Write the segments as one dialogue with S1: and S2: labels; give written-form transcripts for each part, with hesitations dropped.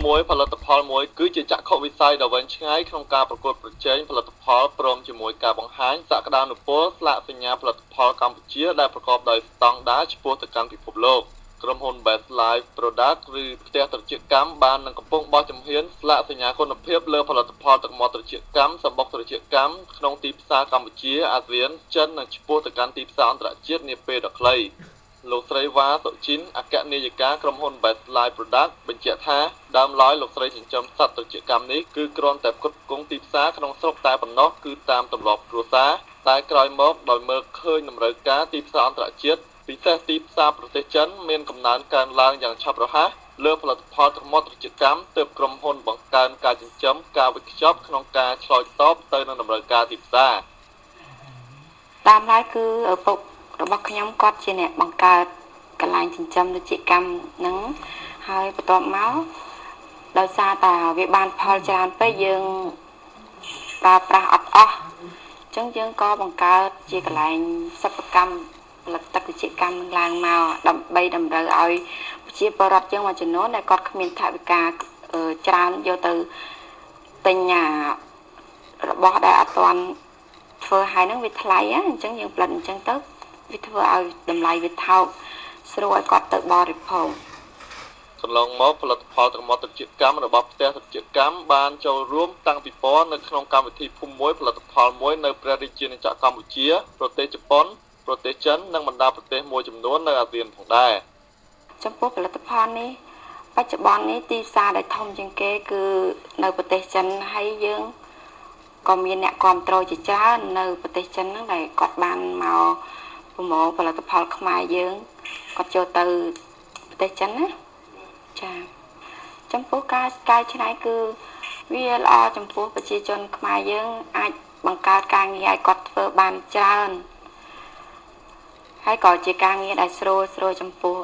S1: មួយផលិតផលមួយគឺជាចក្ខុវិស័យដ៏វែងឆ្ងាយក្នុងការប្រកួតប្រជែងផលិតផលព្រមជាមួយការបង្ហាញសក្តានុពលស្លាកសញ្ញាផលិតផលកម្ពុជាដែលប្រកបដោយស្តង់ដារឆ្ពោះទៅកាន់ពិភពលោកក្រុមហ៊ុន Best Life Product ឬផ្ទះត្រជាក់កម្មបាននឹងកំពុងបោះជំហានស្លាកសញ្ញាគុណភាពលើផលិតផលទឹកមាត់ត្រជាក់កម្មសម្បុកត្រជាក់កម្មក្នុងទីផ្សារកម្ពុជាអាស៊ានចិននិងឆ្ពោះទៅកាន់ទីផ្សារអន្តរជាតិនាពេលដ៏ខ្លីលោកស្រីវ៉ាសុជីនអគ្គនាយិកាក្រុមហ៊ុន Best Life Product បញ្ជាក់ថាដើមឡើយលោកស្រីចិញ្ចឹមសត្វត្រជាក់កម្មនេះគឺគ្រាន់តែផ្គត់ផ្គង់ទីផ្សារក្នុងស្រុកតែប៉ុណ្ណោះគឺតាមទម្លាប់គ្រួសារតែក្រោយមកដោយមើលឃើញតម្រូវការទីផ្សារអន្តរជាតិពិសេសទីផ្សារប្រទេសចិនមានកំណើនកើនឡើងយ៉ាងឆាប់រហ័សលើផលិតផលទឹកមាត់ត្រជាក់កម្មទើបក្រុមហ៊ុនបង្កើនការចិញ្ចឹមការវិខ្ចប់ក្នុងការឆ្លើយតបទៅនឹងតម្រូវការទីផ្សារ
S2: តាមឡើយគឺឪពុករបស់ខ្ញុំគាត់ជាអ្នកបង្កើតកន្លែងចិញ្ចឹមត្រជាក់កម្មហ្នឹងហើយបន្ទាប់មកដោយសារតែវាបានផលច្រើនពេកយើងប្រើប្រាស់អត់អស់អញ្ចឹងយើងក៏បង្កើតជាកន្លែងសិប្បកម្មផលិតទឹកត្រជាក់កម្មឡើងមកដើម្បីតម្រូវឲ្យប្រជាពលរដ្ឋយើងមួយចំនួនដែលគាត់គ្មានថវិកាច្រើនយកទៅទិញរបស់ដែលអត់ទាន់ធ្វើឲ្យហ្នឹងវាថ្លៃអញ្ចឹងយើងផ្លិតអញ្ចឹងទៅវាធ្វើឲ្យតម្លៃវាថោកស្រួលឲ្យគាត់ទៅបរិភោគ
S1: កន្លងមកផលិតផលទឹកមាត់ត្រជាក់កម្មរបស់ផ្ទះត្រជាក់កម្មបានចូលរួមតាំងពីពណ៌នៅក្នុងកម្មវិធីភូមិមួយផលិតផលមួយនៅព្រះរាជាណាចក្រកម្ពុជាប្រទេសជប៉ុនប្រទេសចិននិងបណ្ដាប្រទេសមួយចំនួននៅអាស៊ានផងដែរ
S2: ចំពោះផលិតផលនេះបច្ចុប្បន្ននេះទីផ្សារដែលធំជាងគេគឺនៅប្រទេសចិនហើយយើងក៏មានអ្នកគ្រប់គ្រងជាច្រើននៅប្រទេសចិនហ្នឹងដែលគាត់បានមកប្រមូលផលិតផលខ្មែរយើងគាត់ចូលទៅប្រទេសចិនណាចាចំពោះការកែច្នៃគឺវាល្អចំពោះប្រជាជនខ្មែរយើងអាចបង្កើតការងារឲ្យគាត់ធ្វើបានច្រើនហើយក៏ជាការងារដែលស្រួលចំពោះ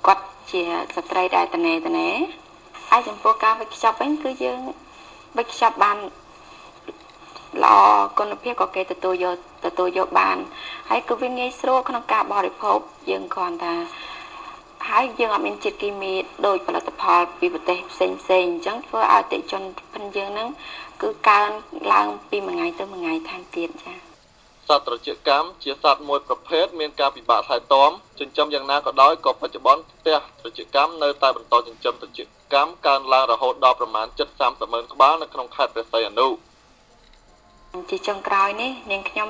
S2: គាត់ជាស្ត្រីដែលតនេហើយចំពោះការវេចខ្ចប់វិញគឺយើងវេចខ្ចប់បានល្អគុណភាពក៏គេទទួលយកបានហើយគឺវាងាយស្រួលក្នុងការបរិភោគយើងគ្រាន់តែហើយយើងអត់មានជាតិគីមីដោយផលិតផលពីប្រទេសផ្សេងអញ្ចឹងធ្វើឲ្យអតិថិជនភិនយើងហ្នឹងគឺកើនឡើងពីមួយថ្ងៃទៅមួយថ្ងៃថែមទៀតចា
S1: សត្វត្រជាក់កម្មជាសត្វមួយប្រភេទមានការពិបាកថែទាំចិញ្ចឹមយ៉ាងណាក៏ដោយក៏បច្ចុប្បន្នផ្ទះត្រជាក់កម្មនៅតែបន្តចិញ្ចឹមត្រជាក់កម្មកើនឡើងរហូតដល់ប្រមាណ 730,000 ក្បាលនៅក្នុងខេត្តព្រះសីហនុ
S2: ជាចុងក្រោយនេះនាងខ្ញុំ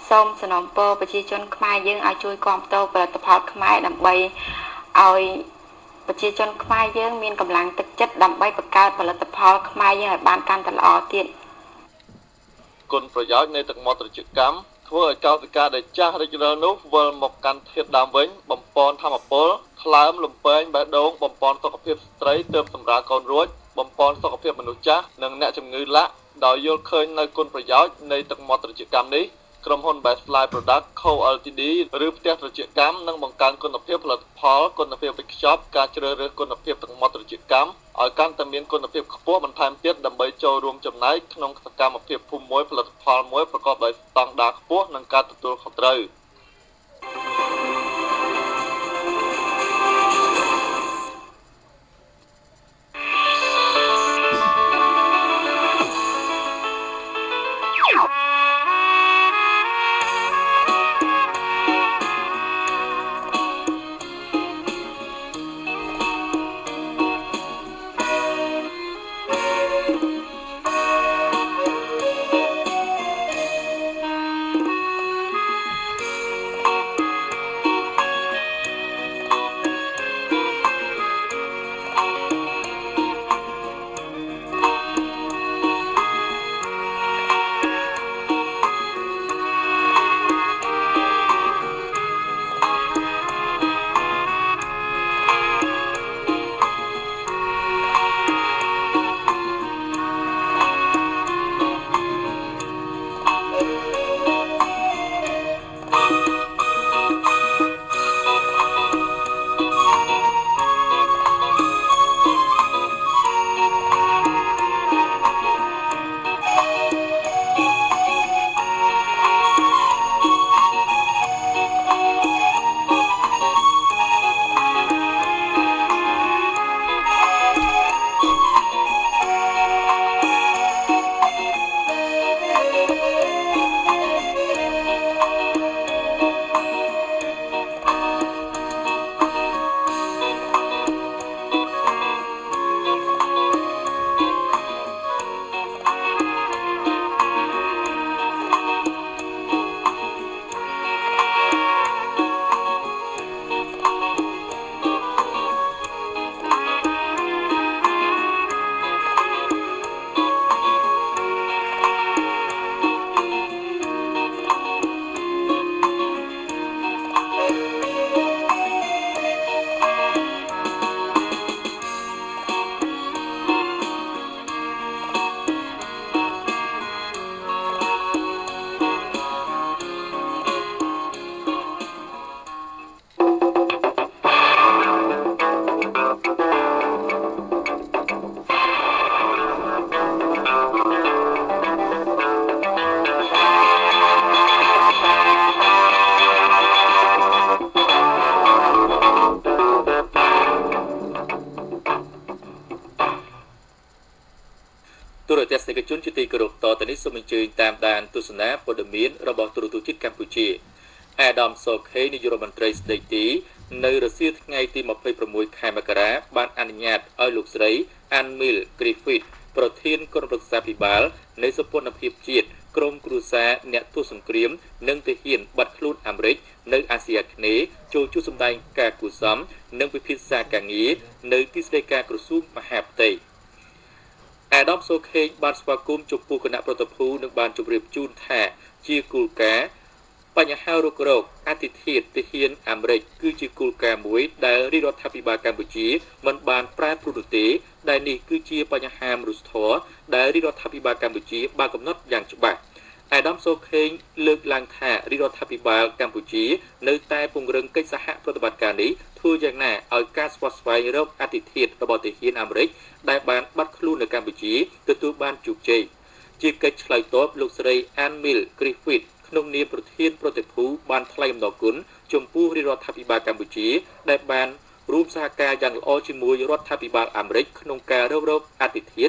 S2: សូមសំណូមពរប្រជាជនខ្មែរយើងឲ្យជួយគាំទ្រផលិតផលខ្មែរដើម្បីឲ្យប្រជាជនខ្មែរយើងមានកម្លាំងទឹកចិត្តដើម្បីបង្កើតផលិតផលខ្មែរយើងឲ្យបានកាន់តែល្អទៀត
S1: គុណប្រយោជន៍នៃទឹកមាត់ត្រជាក់កម្មធ្វើឲ្យកោសិកាដែលចាស់រិចរិលនោះវិលមកកាន់ធាតុដើមវិញបំពន់ធម្មពលថ្លើមលំពែងបេះដូងបំពន់សុខភាពស្ត្រីទើបសម្រាលកូនរួចបំពន់សុខភាពមនុស្សចាស់និងអ្នកជំងឺឡាក់ដោយយល់ឃើញនៅគុណប្រយោជន៍នៃទឹកមាត់ត្រជាក់កម្មនេះក្រុមហ៊ុន Best Life Product Co Ltd ឬផ្ទះត្រជាក់កម្មនឹងបង្កើនគុណភាពផលិតផលគុណភាពវេចខ្ចប់ការជ្រើសរើសគុណភាពទឹកមាត់ត្រជាក់កម្មឲ្យកាន់តែមានគុណភាពខ្ពស់បន្ថែមទៀតដើម្បីចូលរួមចំណែកក្នុងសកម្មភាពភូមិមួយផលិតផលមួយប្រកបដោយស្តង់ដារខ្ពស់និងការទទួលខុសត្រូវ និកជនជាទីគោរពតទៅនេះសូមអញ្ជើញតាមដានទស្សនាព័ត៌មានរបស់ទូរទស្សន៍ជាតិកម្ពុជាអាដាមសូខេនាយករដ្ឋមន្ត្រីស្ដីទីនៅរសៀលថ្ងៃទី26ខែមករាបានអនុញ្ញាតឲ្យលោកស្រី Anmil Griffith ប្រធានគណៈប្រឹក្សាភិបាលនៃសម្ព័ន្ធភាពជាតិក្រមគ្រួសារអ្នកទោសសង្គ្រាមនិងទាហានបាត់ខ្លួនអាមេរិកនៅអាស៊ីអាគ្នេយ៍ចូលជួបសម្ដែងការគូសំនិងពិភាក្សាការងារនៅទីស្តីការក្រសួងមហាផ្ទៃអាដាមសូខេបានស្វាគមន៍ចំពោះគណៈប្រតិភូនិងបានជម្រាបជូនថាជាគោលការណ៍បញ្ហារុករកអតិថិទាហានអាមេរិកគឺជាគោលការណ៍មួយដែលរាជរដ្ឋាភិបាលកម្ពុជាមិនបានប្រែប្រួលទេដែលនេះគឺជាបញ្ហាមនុស្សធម៌ដែលរាជរដ្ឋាភិបាលកម្ពុជាបានកំណត់យ៉ាងច្បាស់អាដាមសូខេងលើកឡើងថារាជរដ្ឋាភិបាលកម្ពុជានៅតែពង្រឹងកិច្ចសហប្រតិបត្តិការនេះធ្វើយ៉ាងណាឲ្យការស្វាស្វែងរកអតិថិរបស់ទាហានអាមេរិកដែលបានបាត់ខ្លួននៅកម្ពុជាទទួលបានជោគជ័យជាកិច្ចឆ្លើយតបលោកស្រី Anmil Griffith ក្នុងនាមប្រធានប្រតិភូបានថ្លែងអំណរគុណចំពោះរាជរដ្ឋាភិបាលកម្ពុជាដែលបានរួមសហការយ៉ាងល្អជាមួយរដ្ឋាភិបាលអាមេរិកក្នុងការរករកអតិថិ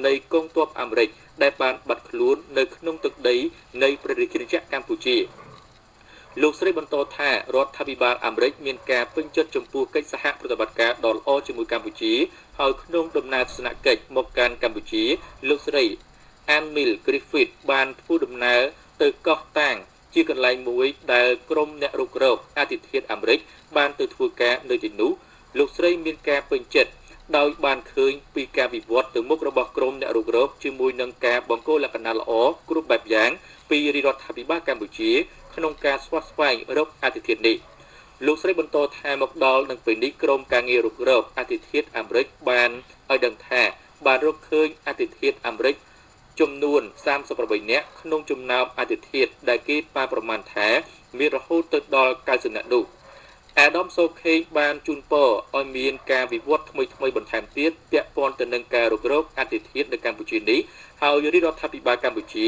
S1: នៃកងទ័ពអាមេរិកដែលបានបាត់ខ្លួននៅក្នុងទឹកដីនៃព្រះរាជាណាចក្រកម្ពុជាលោកស្រីបន្តថារដ្ឋាភិបាលអាមេរិកមានការពេញចិត្តចំពោះកិច្ចសហប្រតិបត្តិការដ៏ល្អជាមួយកម្ពុជាហើយក្នុងដំណើរទស្សនកិច្ចមកកាន់កម្ពុជាលោកស្រី Anmil Griffith បានធ្វើដំណើរទៅកោះតាងជាកន្លែងមួយដែលក្រុមអ្នករុករកអតិថិអាមេរិកបានទៅធ្វើការនៅទីនោះលោកស្រីមានការពេញចិត្តដោយបានឃើញពីការវិវត្តទៅមុខរបស់ក្រុមអ្នករុករកជាមួយនឹងការបង្កលក្ខណៈល្អគ្រប់បែបយ៉ាងពីរាជរដ្ឋាភិបាលកម្ពុជាក្នុងការស្វាស្វែងរកអតិថិនេះលោកស្រីបន្តថាមកដល់នឹងពេលនេះក្រុមការងាររុករកអតិថិអាមេរិកបានឲ្យដឹងថាបានរកឃើញអតិថិអាមេរិកចំនួន38នាក់ក្នុងចំណោមអតិថិដែលគេបានប្រមាណថាមានរហូតទៅដល់90នាក់នោះអាដាមសូខេងបានជូនពរឲ្យមានការវិវត្តថ្មីបន្ថែមទៀតពាក់ព័ន្ធទៅនឹងការរុករកអតិថិនៅកម្ពុជានេះហើយរាជរដ្ឋាភិបាលកម្ពុជា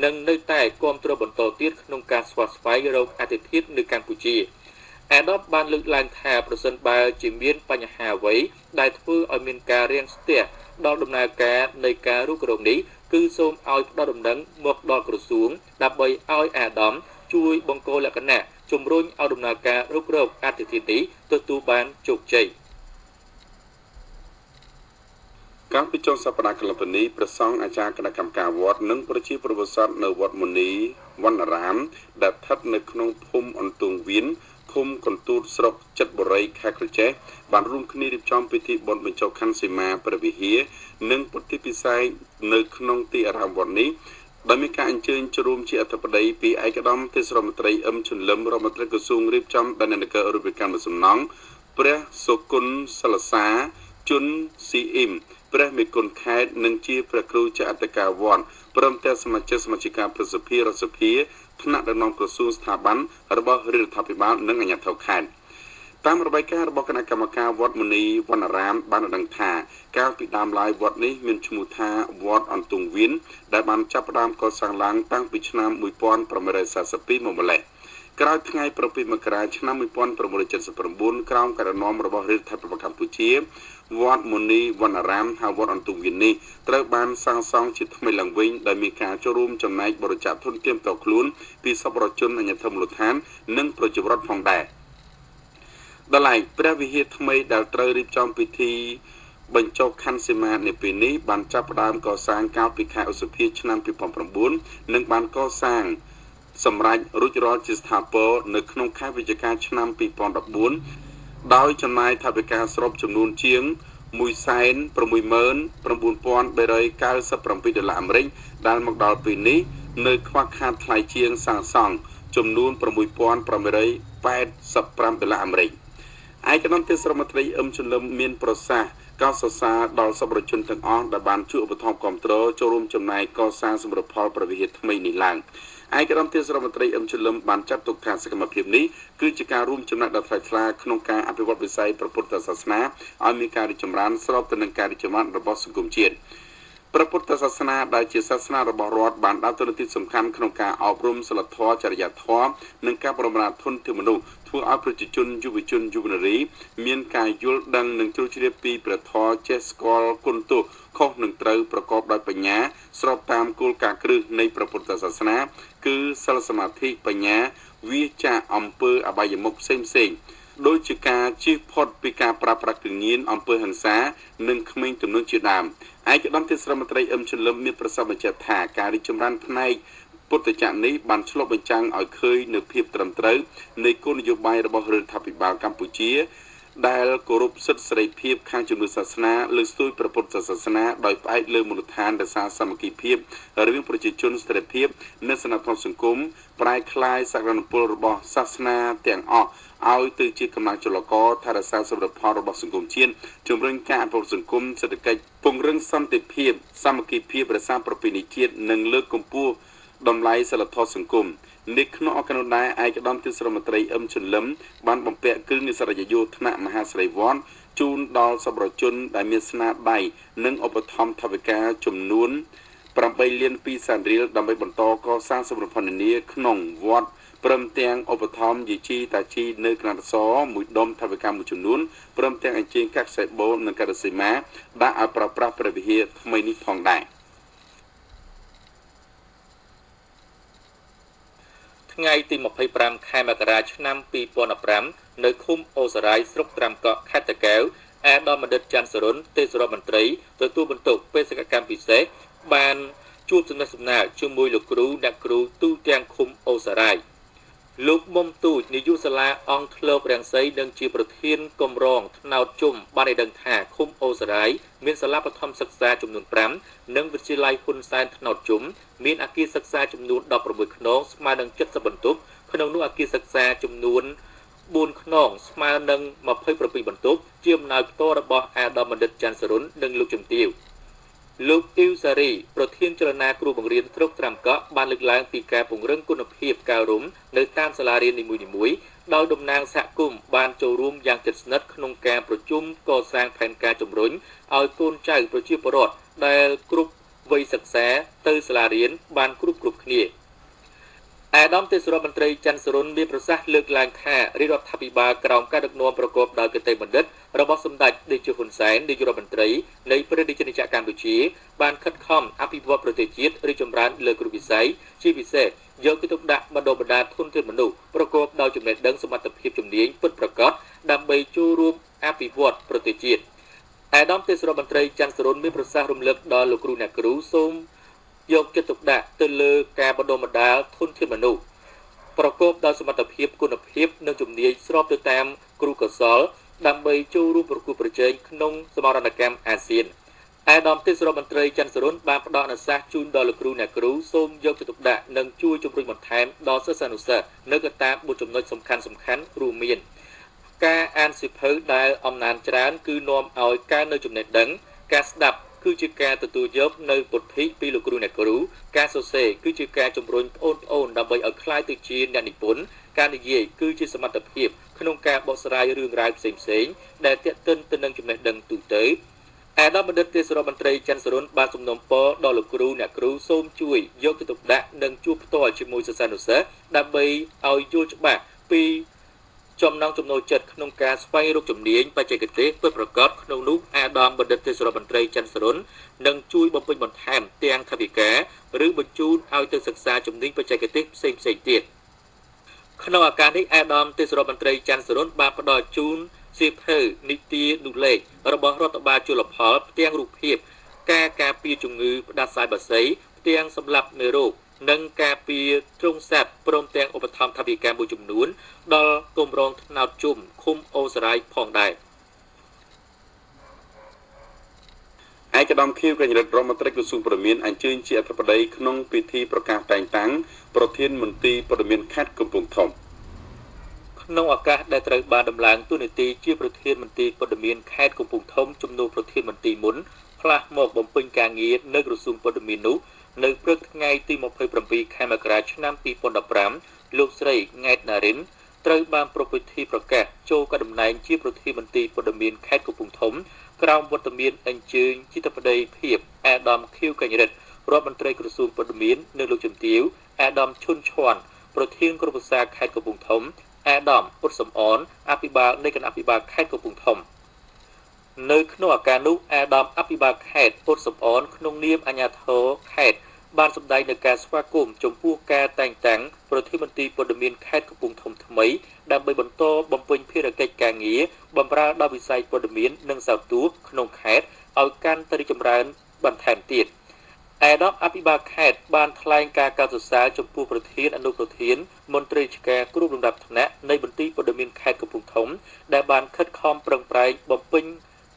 S1: នឹងនៅតែគាំទ្របន្តទៀតក្នុងការស្វាស្វែងរកអតិថិនៅកម្ពុជាអាដាមបានលើកឡើងថាប្រសិនបើជាមានបញ្ហាអ្វីដែលធ្វើឲ្យមានការរាំងស្ទះដល់ដំណើរការនៃការរុករកនេះគឺសូមឲ្យផ្ដល់ដំណឹងមកដល់ក្រសួងដើម្បីឲ្យអាដាមជួយបង្កលក្ខណៈជំរុញឲ្យដំណើរការរុករកអតិថិនេះទទួលបានជោគជ័យកាលពីចុងសប្តាហ៍កន្លងទៅនេះព្រះសង្ឃអាចារ្យគណៈកម្មការវត្តនិងប្រជាពលរដ្ឋនៅវត្តមុនីវណ្ណរាមដែលស្ថិតនៅក្នុងភូមិអន្ទង់វៀនឃុំកន្ទូតស្រុកចិត្តបុរីខេត្តក្រចេះបានរួមគ្នារៀបចំពិធីបុណ្យបញ្ចុះខន្ធសីមាព្រះវិហារនិងពុទ្ធិពិស័យនៅក្នុងទីអារាមវត្តនេះដោយមានការអញ្ជើញចូលរួមជាអធិបតីពីឯកឧត្តមទេសរដ្ឋមន្ត្រីអឹមជន្លឹមរដ្ឋមន្ត្រីក្រសួងរៀបចំដំណើរការរូបកម្មសំណង់ព្រះសុគន្ធសិលសាជុនស៊ីអ៊ីមព្រះមេគុណខេត្តនិងជាព្រះគ្រូចអធិការវត្តព្រមទាំងសមាជិកប្រសិទ្ធិរដ្ឋសភាថ្នាក់ដឹកនាំក្រសួងស្ថាប័នរបស់រដ្ឋាភិបាលនិងអាជ្ញាធរខេត្តតាមរបាយការណ៍របស់គណៈកម្មការវត្តមុនីវណ្ណរាមបានដឹងថាកាលពីដើមឡើយវត្តនេះមានឈ្មោះថាវត្តអន្ទង់វៀនដែលបានចាប់ផ្ដើមកសាងឡើងតាំងពីឆ្នាំ1942មកម្ល៉េះក្រោយថ្ងៃ7មករាឆ្នាំ1979ក្រោមការដឹកនាំរបស់រដ្ឋាភិបាលកម្ពុជាវត្តមុនីវណ្ណរាមហៅវត្តអន្ទង់វៀននេះត្រូវបានសាងសង់ជាថ្មីឡើងវិញដោយមានការចូលរួមចំណែកបរិច្ចាគធនធានផ្ទាល់ខ្លួនពីសប្បុរសជនអាជ្ញាធរមូលដ្ឋាននិងប្រជាពលរដ្ឋផងដែរដល់ឡែកព្រះវិហារថ្មីដែលត្រូវរៀបចំពិធីបញ្ចុះខន្ធសីមានៅពេលនេះបានចាប់ផ្ដើមកសាងកាលពីខែឧសភាឆ្នាំ2009និងបានកសាងសម្រាប់រួចរាល់ជាស្ថាពរនៅក្នុងខែវិច្ឆិកាឆ្នាំ2014ដោយចំណាយថវិកាសរុបចំនួនជាង$169,397 ដុល្លារអាមេរិកដែលមកដល់ពេលនេះនៅខ្វះខាតថ្លៃជាងសាងសង់ចំនួន$6,885 ដុល្លារអាមេរិកឯកឧត្តមទេសរដ្ឋមន្ត្រីអឹមជន្លឹមមានប្រសាសន៍កោតសរសើរដល់សប្បុរសជនទាំងអស់ដែលបានជួយឧបត្ថម្ភគាំទ្រចូលរួមចំណែកកសាងសម្រាប់ផលប្រវិហារថ្មីនេះឡើងឯកឧត្តមទេសរដ្ឋមន្ត្រីអឹមជន្លឹមបានចាត់ទុកថាសកម្មភាពនេះគឺជាការរួមចំណែកដ៏ថ្លៃថ្លាក្នុងការអភិវឌ្ឍវិស័យព្រះពុទ្ធសាសនាឲ្យមានការរីកចម្រើនស្របទៅនឹងការរីកចម្រើនរបស់សង្គមជាតិ
S3: ព្រះពុទ្ធសាសនាដែលជាសាសនារបស់រដ្ឋបានដើរតួនាទីសំខាន់ក្នុងការអប់រំសិលធម៌ចរិយាធម៌និងការបរំរាធនធានមនុស្សធ្វើឲ្យប្រជាជនយុវជនយុវនារីមានការយល់ដឹងនិងជ្រៅជ្រាបពីព្រះធម៌ចេះស្គាល់គុណទោសខុសនិងត្រូវប្រកបដោយបញ្ញាស្របតាមគោលការណ៍គ្រឹះនៃព្រះពុទ្ធសាសនាគឺសិលសមាធិបញ្ញាវាចាអំពើអបាយមុខផ្សេងៗដូចជាការជៀសផុតពីការប្រើប្រាស់គ្រឿងញៀនអំពើហិង្សានិងក្មេងទំនើងជាដើមឯកឧត្តមទេសរដ្ឋមន្ត្រីអឹមឈុនលឹមមានប្រសាសន៍បញ្ជាក់ថាការរីកចម្រើនផ្នែកពុទ្ធចក្រនេះបានឆ្លុះបញ្ចាំងឲ្យឃើញនូវភាពត្រឹមត្រូវនៃគោលនយោបាយរបស់រដ្ឋាភិបាលកម្ពុជាដែលគោរពសិទ្ធិសេរីភាពខាងជំនឿសាសនាលើកស្ទួយព្រះពុទ្ធសាសនាដោយផ្អែកលើមូលដ្ឋានរក្សាសាមគ្គីភាពរវាងប្រជាជនស្ថិរភាពនិងសន្តិភាពសង្គមប្រែក្លាយសក្តានុពលរបស់សាសនាទាំងអស់ឲ្យទៅជាកម្លាំងចលករថែរក្សាសុខភាពរបស់សង្គមជាតិជំរុញការអភិវឌ្ឍសង្គមសេដ្ឋកិច្ចពង្រឹងសន្តិភាពសាមគ្គីភាពរក្សាប្រពៃណីជាតិនិងលើកកម្ពស់តម្លៃសីលធម៌សង្គមនេះក្នុងឱកាសនោះដែរឯកឧត្តមទេសរដ្ឋមន្ត្រីអឹមឈុនលឹមបានបំពាក់គ្រឿងនិសរយោធនៈមហាសិរីវ័នជូនដល់សប្បុរសជនដែលមានស្នាដៃនិងឧបត្ថម្ភថវិកាចំនួន8លាន2សែនរៀលដើម្បីបន្តកសាងសុខភាពនានាក្នុងវត្តព្រមទាំងឧបត្ថម្ភយីជីតាជីនៅកណ្ដាលសមួយដុំថវិកាមួយចំនួនព្រមទាំងអញ្ជើញកាក់ខ្សែបូននិងការុសីមាដាក់ឲ្យប្រើប្រាស់ព្រះវិហារថ្មីនេះផងដែរ
S4: ថ្ងៃទី25ខែមករាឆ្នាំ2015នៅឃុំអូសរាយស្រុកត្រាំកក់ខេត្តតាកែវអាដាមបណ្ឌិតច័ន្ទសរុនទេសរដ្ឋមន្ត្រីទទួលបន្ទុកបេសកកម្មពិសេសបានជួបសំណេះសំណាលជាមួយលោកគ្រូអ្នកគ្រូទូទាំងឃុំអូសរាយលោកមុំទូចនាយកសាលាអង្គធ្លករាំងសីនិងជាប្រធានគម្រោងថ្នោតជុំបានឲ្យដឹងថាឃុំអូសរាយមានសាលាបឋមសិក្សាចំនួន5និងវិទ្យាល័យហ៊ុនសែនថ្នោតជុំមានអគារសិក្សាចំនួន16ខ្នងស្មើនឹង70បន្ទប់ក្នុងនោះអគារសិក្សាចំនួន4ខ្នងស្មើនឹង27បន្ទប់ជាអំណោយផ្ទាល់របស់អាដាមបណ្ឌិតច័ន្ទសរុននិងលោកជំទាវលោកអ៊ីវសារីប្រធានចលនាគ្រូបង្រៀនស្រុកត្រាំកក់បានលើកឡើងពីការពង្រឹងគុណភាពការរំនៅតាមសាលារៀននីមួយៗដោយតំណាងសហគមន៍បានចូលរួមយ៉ាងជិតស្និទ្ធក្នុងការប្រជុំកសាងផែនការជំរុញឲ្យកូនចៅប្រជាពលរដ្ឋដែលគ្រប់វ័យសិក្សាទៅសាលារៀនបានគ្រប់គ្នាអាដាមទេសរដ្ឋមន្ត្រីច័ន្ទសរុនមានប្រសាសន៍លើកឡើងថារដ្ឋាភិបាលក្រោមការដឹកនាំប្រកបដោយគតិបណ្ឌិតរបស់សម្ដេចតេជោហ៊ុនសែននាយករដ្ឋមន្ត្រីនៃព្រះរាជាណាចក្រកម្ពុជាបានខិតខំអភិវឌ្ឍប្រទេសជាតិរីកចម្រើនលើគ្រប់វិស័យជាពិសេសយកទៅទុកដាក់បណ្ដុះបណ្ដាលធនធានមនុស្សប្រកបដោយចំណេះដឹងសមត្ថភាពជំនាញពិតប្រាកដដើម្បីចូលរួមអភិវឌ្ឍប្រទេសជាតិអាដាមទេសរដ្ឋមន្ត្រីច័ន្ទសរុនមានប្រសាសន៍រំលឹកដល់លោកគ្រូអ្នកគ្រូសូមយកចិត្តទុកដាក់ទៅលើការបណ្ដុះបណ្ដាលធនធានមនុស្សប្រកបដោយសមត្ថភាពគុណភាពនិងជំនាញស្របទៅតាមគ្រូកោសល្យដើម្បីចូលរួមប្រកួតប្រជែងក្នុងសមរណកម្មអាស៊ានអាដាមទេសរដ្ឋមន្ត្រីច័ន្ទសរុនបានផ្ដល់អនុសាសន៍ជូនដល់លោកគ្រូអ្នកគ្រូសូមយកចិត្តទុកដាក់និងជួយជំរុញបន្ថែមដល់សិស្សានុសិស្សនៅកត្តា4ចំណុចសំខាន់រួមមានការអានសៀវភៅដែលអំណាចច្រើនគឺនាំឲ្យការនៅចំណេះដឹងការស្ដាប់គឺជាការទទួលយកនៅពុទ្ធិពីលោកគ្រូអ្នកគ្រូការសរសេរគឺជាការជំរុញប្អូនដើម្បីឲ្យក្លាយទៅជាអ្នកនិពន្ធការនិយាយគឺជាសមត្ថភាពក្នុងការបកស្រាយរឿងរ៉ាវផ្សេងៗដែលទាក់ទិនទៅនឹងចំណេះដឹងទូទៅអាដាមបណ្ឌិតទេសរដ្ឋមន្ត្រីច័ន្ទសរុនបានសំណូមពរដល់លោកគ្រូអ្នកគ្រូសូមជួយយកចិត្តទុកដាក់និងជួបផ្ទាល់ជាមួយសិស្សានុសិស្សដើម្បីឲ្យយល់ច្បាស់ពីចំណង់ចំណូលចិត្តក្នុងការស្វែងរកជំនាញបច្ចេកទេសពិតប្រាកដក្នុងនោះអាដាមបណ្ឌិតទេសរដ្ឋមន្ត្រីច័ន្ទសរុននឹងជួយបំពេញបន្ថែមទាំងថវិកាឬបញ្ជូនឲ្យទៅសិក្សាជំនាញបច្ចេកទេសផ្សេងទៀតក្នុងឱកាសនេះអាដាមទេសរដ្ឋមន្ត្រីច័ន្ទសរុនបានផ្ដល់ជូនសៀវភៅនីតិនុលេខរបស់រដ្ឋបាលជលផលផ្ទាំងរូបភាពការពារជំងឺផ្ដាសាយបាសីផ្ទាំងសម្លាប់មេរោគនិងការពារទ្រុងសត្វព្រមទាំងឧបត្ថម្ភថវិកាមួយចំនួនដល់គម្រោងថ្នោតជុំឃុំអូសរាយផងដែរ
S3: ឯកឧត្តមខៀវកញ្ញរិទ្ធរដ្ឋមន្ត្រីក្រសួងព័ត៌មានអញ្ជើញជាអធិបតីក្នុងពិធីប្រកាសតែងតាំងប្រធានមន្ត្រីព័ត៌មានខេត្តកំពង់ធំ
S4: ក្នុងឱកាសដែលត្រូវបានដំឡើងតួនាទីជាប្រធានមន្ត្រីព័ត៌មានខេត្តកំពង់ធំជំនួសប្រធានមន្ត្រីមុនផ្លាស់មកបំពេញការងារនៅក្រសួងព័ត៌មាននោះនៅព្រឹកថ្ងៃទី27ខែមករាឆ្នាំ2015លោកស្រីង៉ែតណារិនត្រូវបានប្រពៃពិធីប្រកាសចូលកណ្ដាលតំណែងជាប្រធានមន្ត្រីព័ត៌មានខេត្តកំពង់ធំ ក្រោមវត្តមានអញ្ជើញជាតបដីភាពអាដាមខៀវកញ្ញរិទ្ធរដ្ឋមន្ត្រីក្រសួងព័ត៌មាននិងលោកជំទាវអាដាមឈុនឈ័នប្រធានក្រុមប្រឹក្សាខេត្តកំពង់ធំអាដាមពុតសំអនអភិបាលនៃគណៈអភិបាលខេត្តកំពង់ធំនៅក្នុងឱកាសនោះអាដាមអភិបាលខេត្តពុតសំអនក្នុងនាមអាជ្ញាធរខេត្តបានសម្ដែងនៅការស្វាគមន៍ចំពោះការតែងតាំងប្រធានមន្ត្រីព័ត៌មានខេត្តកំពង់ធំថ្មីដើម្បីបន្តបំពេញភារកិច្ចការងារបម្រើដល់វិស័យព័ត៌មាននិងសោតទូសក្នុងខេត្តឲ្យកាន់តែរីកចម្រើនបន្ថែមទៀតអាដាមអភិបាលខេត្តបានថ្លែងការកោតសរសើរចំពោះប្រធានអនុប្រធានមន្ត្រីរាជការគ្រប់លំដាប់ថ្នាក់នៃមន្ទីរព័ត៌មានខេត្តកំពង់ធំដែលបានខិតខំប្រឹងប្រែងបំពេញ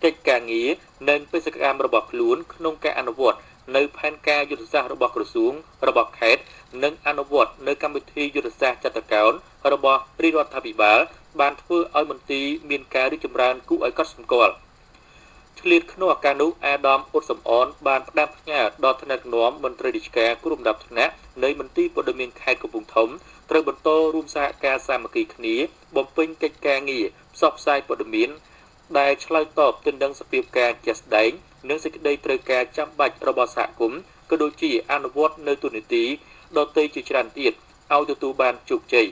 S4: កិច្ចការងារនិងបេសកកម្មរបស់ខ្លួនក្នុងការអនុវត្តនៅផែនការយុទ្ធសាស្ត្ររបស់ក្រសួងរបស់ខេត្តនិងអនុវត្តនៅកម្មវិធីយុទ្ធសាស្ត្រចតុកោណរបស់រាជរដ្ឋាភិបាលបានធ្វើឲ្យមន្ទីរមានការរីកចម្រើនគួរឲ្យកត់សម្គាល់ឆ្លៀតក្នុងឱកាសនោះអាដាមអ៊ុតសំអនបានផ្ដាំផ្ញើដល់ថ្នាក់ដឹកនាំមន្ត្រីរាជការគ្រប់លំដាប់ថ្នាក់នៃមន្ទីរព័ត៌មានខេត្តកំពង់ធំត្រូវបន្តរួមសហការសាមគ្គីគ្នាបំពេញកិច្ចការងារផ្សព្វផ្សាយព័ត៌មានដែលឆ្លើយតបទៅនឹងសភាពការជាក់ស្ដែងនិងសេចក្តីត្រូវការចាំបាច់របស់សហគមន៍ក៏ដូចជាអនុវត្តនៅទូនីតិដទៃជាច្រើនទៀតឲ្យទទួលបានជោគជ័យ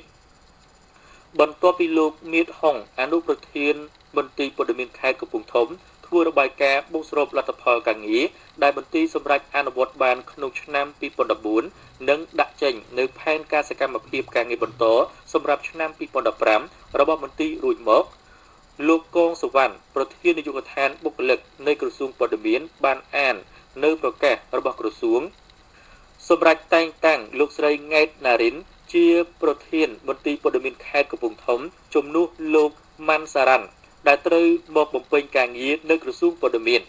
S4: បន្ទាប់ពីលោកមៀតហុងអនុប្រធានមន្ទីរព័ត៌មានខេត្តកំពង់ធំធ្វើរបាយការណ៍បូកសរុបលទ្ធផលការងារដែលមន្ទីរសម្រាប់អនុវត្តបានក្នុងឆ្នាំ2014និងដាក់ចេញនៅផែនការសកម្មភាពការងារបន្តសម្រាប់ឆ្នាំ2015របស់មន្ទីររួចមកលោកកងសុវណ្ណប្រធាននាយកដ្ឋានបុគ្គលិកនៃក្រសួងព័ត៌មានបានអាននៅប្រកាសរបស់ក្រសួងសម្រាប់តែងតាំងលោកស្រីង៉ែតណារិនជាប្រធានមន្ទីរព័ត៌មានខេត្តកំពង់ធំជំនួសលោកម៉ាន់សារ៉ាន់ដែលត្រូវមកបំពេញការងារនៅក្រសួងព័ត៌មាន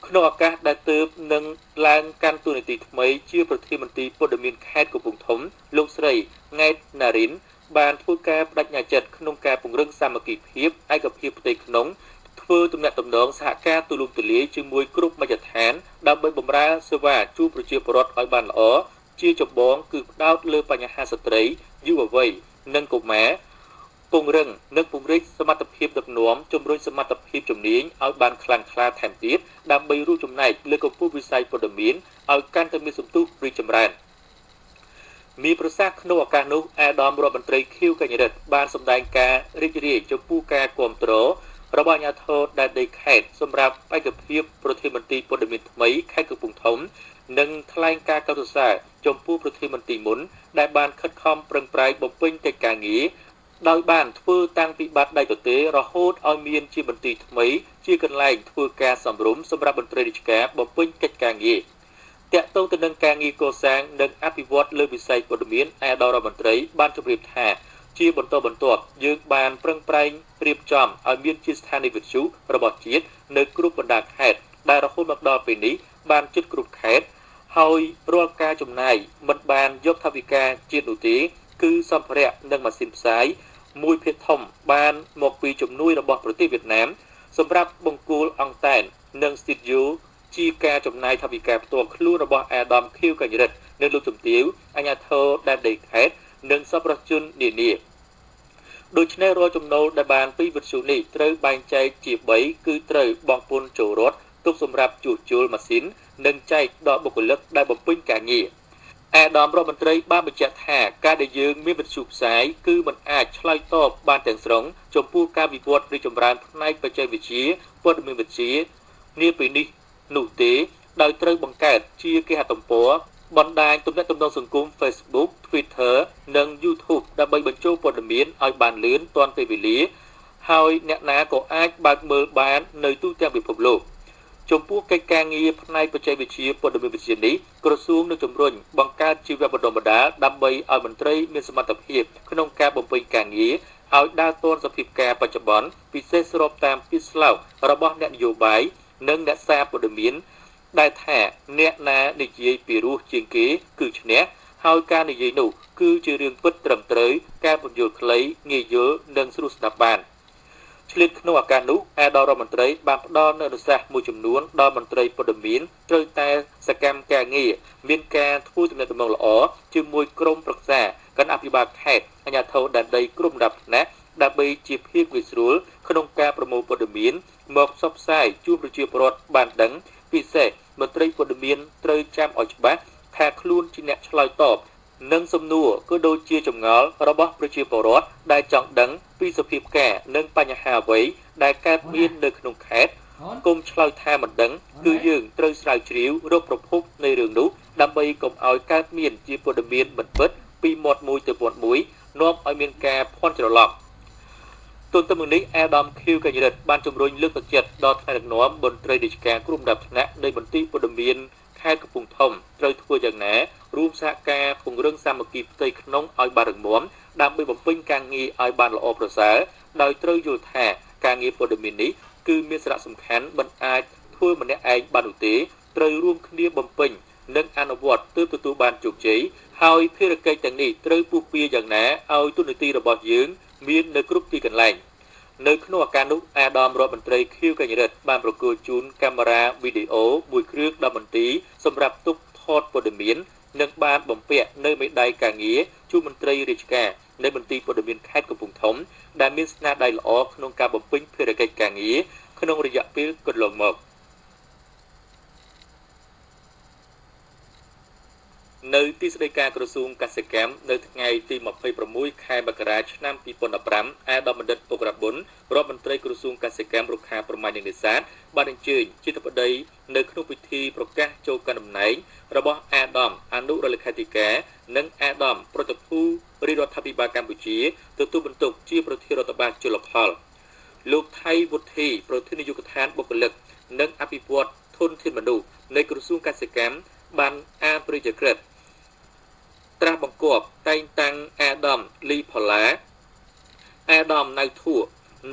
S4: ក្នុងឱកាសដែលទើបនឹងឡើងកាន់តួនាទីថ្មីជាប្រធានមន្ទីរព័ត៌មានខេត្តកំពង់ធំលោកស្រីង៉ែតណារិនបានធ្វើការបដិញ្ញាចិត្តក្នុងការពង្រឹងសាមគ្គីភាពឯកភាពផ្ទៃក្នុងធ្វើទំនាក់ទំនងសហការទូលំទូលាយជាមួយគ្រប់មជ្ឈដ្ឋានដើម្បីបម្រើសេវាជូនប្រជាពលរដ្ឋឲ្យបានល្អជាចម្បងគឺផ្ដោតលើបញ្ហាស្ត្រីយុវវ័យនិងកុមារពង្រឹងនិងពង្រីកសមត្ថភាពដឹកនាំជំរុញសមត្ថភាពជំនាញឲ្យបានខ្លាំងក្លាថែមទៀតដើម្បីរួមចំណែកលើកកម្ពស់វិស័យព័ត៌មានឲ្យកាន់តែមានសន្ទុះរីកចម្រើនមានប្រសាសន៍ក្នុងឱកាសនោះអាដាមរដ្ឋមន្ត្រីខៀវកញ្ញរិទ្ធបានសម្ដែងការរីករាយចំពោះការគាំទ្ររបស់អាជ្ញាធរដែនដីខេត្តសម្រាប់បេក្ខភាពប្រធានមន្ត្រីព័ត៌មានថ្មីខេត្តកំពង់ធំនិងថ្លែងការកោតសរសើរចំពោះប្រធានមន្ត្រីមុនដែលបានខិតខំប្រឹងប្រែងបំពេញកិច្ចការងារដោយបានធ្វើតាំងពីបាត់ដៃទទេរហូតឲ្យមានជាមន្ត្រីថ្មីជាកន្លែងធ្វើការសម្រុំសម្រាប់មន្ត្រីរាជការបំពេញកិច្ចការងារតាក់ទងទៅនឹងការងារកសាងនិងអភិវឌ្ឍលើវិស័យព័ត៌មានអាដាមរដ្ឋមន្ត្រីបានជម្រាបថាជាបន្តបន្ទាប់យើងបានប្រឹងប្រែងរៀបចំឲ្យមានជាស្ថានីយវិទ្យុរបស់ជាតិនៅគ្រប់បណ្ដាខេត្តដែលរហូតមកដល់ពេលនេះបានជិតគ្រប់ខេត្តហើយរាល់ការចំណាយមិនបានយកថវិកាជាតិនោះទេគឺសម្ភារៈនិងម៉ាស៊ីនផ្សាយមួយភាគធំបានមកពីជំនួយរបស់ប្រទេសវៀតណាមសម្រាប់បង្គោលអង់តែននិងស្ទូឌីយោជាការចំណាយថវិកាផ្ទាល់ខ្លួនរបស់អាដាមខៀវកញ្ញរិទ្ធនិងលោកជំទាវអាជ្ញាធរដែនដីខេត្តនិងសប្បុរសជននានាដូច្នេះរាល់ចំណូលដែលបានពីវិទ្យុនេះត្រូវបែងចែកជា3គឺត្រូវបង់ពន្ធចូលរដ្ឋទុកសម្រាប់ជួសជុលម៉ាស៊ីននិងចែកដល់បុគ្គលិកដែលបំពេញការងារអាដាមរដ្ឋមន្ត្រីបានបញ្ជាក់ថាការដែលយើងមានវិទ្យុផ្សាយគឺមិនអាចឆ្លើយតបបានទាំងស្រុងចំពោះការវិវត្តរីកចម្រើនផ្នែកបច្ចេកវិទ្យាព័ត៌មានវិទ្យានាពេលនេះនោះទេដោយត្រូវបង្កើតជាគេហទំព័របណ្ដាញទំនាក់ទំនងសង្គម Facebook, Twitter និង YouTube ដើម្បីបញ្ចូលព័ត៌មានឲ្យបានលឿនទាន់ពេលវេលាហើយអ្នកណាក៏អាចបើកមើលបាននៅទូទាំងពិភពលោកចំពោះកិច្ចការងារផ្នែកបច្ចេកវិទ្យាព័ត៌មានវិទ្យានេះក្រសួងនឹងជំរុញបង្កើតជាវគ្គបណ្ដុះបណ្ដាលដើម្បីឲ្យមន្ត្រីមានសមត្ថភាពក្នុងការបំពេញការងារឲ្យដើរទាន់សភាពការបច្ចុប្បន្នពិសេសស្របតាមពាក្យស្លោករបស់អ្នកនយោបាយនិងអ្នកសារព័ត៌មានដែលថាអ្នកណានិយាយពីរោះជាងគេគឺឈ្នះហើយការនិយាយនោះគឺជារឿងពិតត្រឹមត្រូវការពន្យល់ខ្លីងាយយល់និងស្រួលស្ដាប់បានឆ្លៀតក្នុងឱកាសនោះអាដាមរដ្ឋមន្ត្រីបានផ្ដល់នូវអនុសាសន៍មួយចំនួនដល់មន្ត្រីព័ត៌មានត្រូវតែសកម្មការងារមានការធ្វើទំនាក់ទំនងល្អជាមួយក្រុមប្រឹក្សាគណៈអភិបាលខេត្តអាជ្ញាធរដែនដីគ្រប់លំដាប់ថ្នាក់ដើម្បីជាភាពងាយស្រួលក្នុងការប្រមូលព័ត៌មានម មកផ្សព្វផ្សាយជូនប្រជាពលរដ្ឋបានដឹងពិសេសមន្ត្រីព័ត៌មានត្រូវចាំឲ្យច្បាស់ថាខ្លួនជាអ្នកឆ្លើយតបនិងសំណួរក៏ដូចជាចម្ងល់របស់ប្រជាពលរដ្ឋដែលចង់ដឹងពីសភាពការនិងបញ្ហាអ្វីដែលកើតមាននៅក្នុងខេត្តគុំឆ្លើយថាមិនដឹងគឺយើងត្រូវស្រាវជ្រាវរកប្រភពនៃរឿងនោះដើម្បីកុំឲ្យកើតមានជាព័ត៌មានមិនពិតពីមាត់មួយទៅមាត់មួយនាំឲ្យមានការភ័ន្តច្រឡំទន្ទឹមនឹងនេះអាដាមខៀវកញ្ញរិទ្ធបានជំរុញលើកទឹកចិត្តដល់ថ្នាក់ដឹកនាំមន្ត្រីរាជការគ្រប់ដំណាក់ថ្នាក់នៃមន្ទីរព័ត៌មានខេត្តកំពង់ធំត្រូវធ្វើយ៉ាងណារួមសហការពង្រឹងសាមគ្គីផ្ទៃក្នុងឲ្យបានរឹងមាំដើម្បីបំពេញការងារឲ្យបានល្អប្រសើរដោយត្រូវយល់ថាការងារព័ត៌មាននេះគឺមានសារៈសំខាន់មិនអាចធ្វើម្នាក់ឯងបាននោះទេត្រូវរួមគ្នាបំពេញនិងអនុវត្តទើបទទួលបានជោគជ័យហើយភារកិច្ចទាំងនេះត្រូវពុះពៀយ៉ាងណាឲ្យទូនាទីរបស់យើងមាននៅគ្រប់ទីកន្លែងនៅក្នុងឱកាសនោះអាដាមរដ្ឋមន្ត្រីខៀវកញ្ញរិទ្ធបានប្រគល់ជូនកាមេរ៉ាវីដេអូមួយគ្រឿងដល់មន្ទីរសម្រាប់ទុកថតព័ត៌មាននិងបានបំពាក់នៅមេដាយការងារជូនមន្ត្រីរាជការនៃមន្ទីរព័ត៌មានខេត្តកំពង់ធំដែលមានស្នាដៃល្អក្នុងការបំពេញភារកិច្ចការងារក្នុងរយៈពេលកន្លងមកនៅទីស្តីការក្រសួងកសិកម្មនៅថ្ងៃទី26ខែមករាឆ្នាំ2015អាដាមបណ្ឌិតអុករបុនរដ្ឋមន្ត្រីក្រសួងកសិកម្មរុក្ខាប្រមាញ់និងនេសាទបានអញ្ជើញជាធិបតីនៅក្នុងពិធីប្រកាសចូលកាន់តំណែងរបស់អាដាមអនុរដ្ឋលេខាធិការនិងអាដាមប្រតិភូរាជរដ្ឋាភិបាលកម្ពុជាទទួលបន្ទុកជាប្រធានរដ្ឋបាលជលផលលោកថៃវុធីប្រធាននាយកដ្ឋានបុគ្គលិកនិងអភិវឌ្ឍធនធានមនុស្សនៃក្រសួងកសិកម្មបានអានព្រះរាជក្រឹត្យត្រាស់បង្គាប់តែងតាំងអាដាមលីផល្លាអាដាមណៅធួ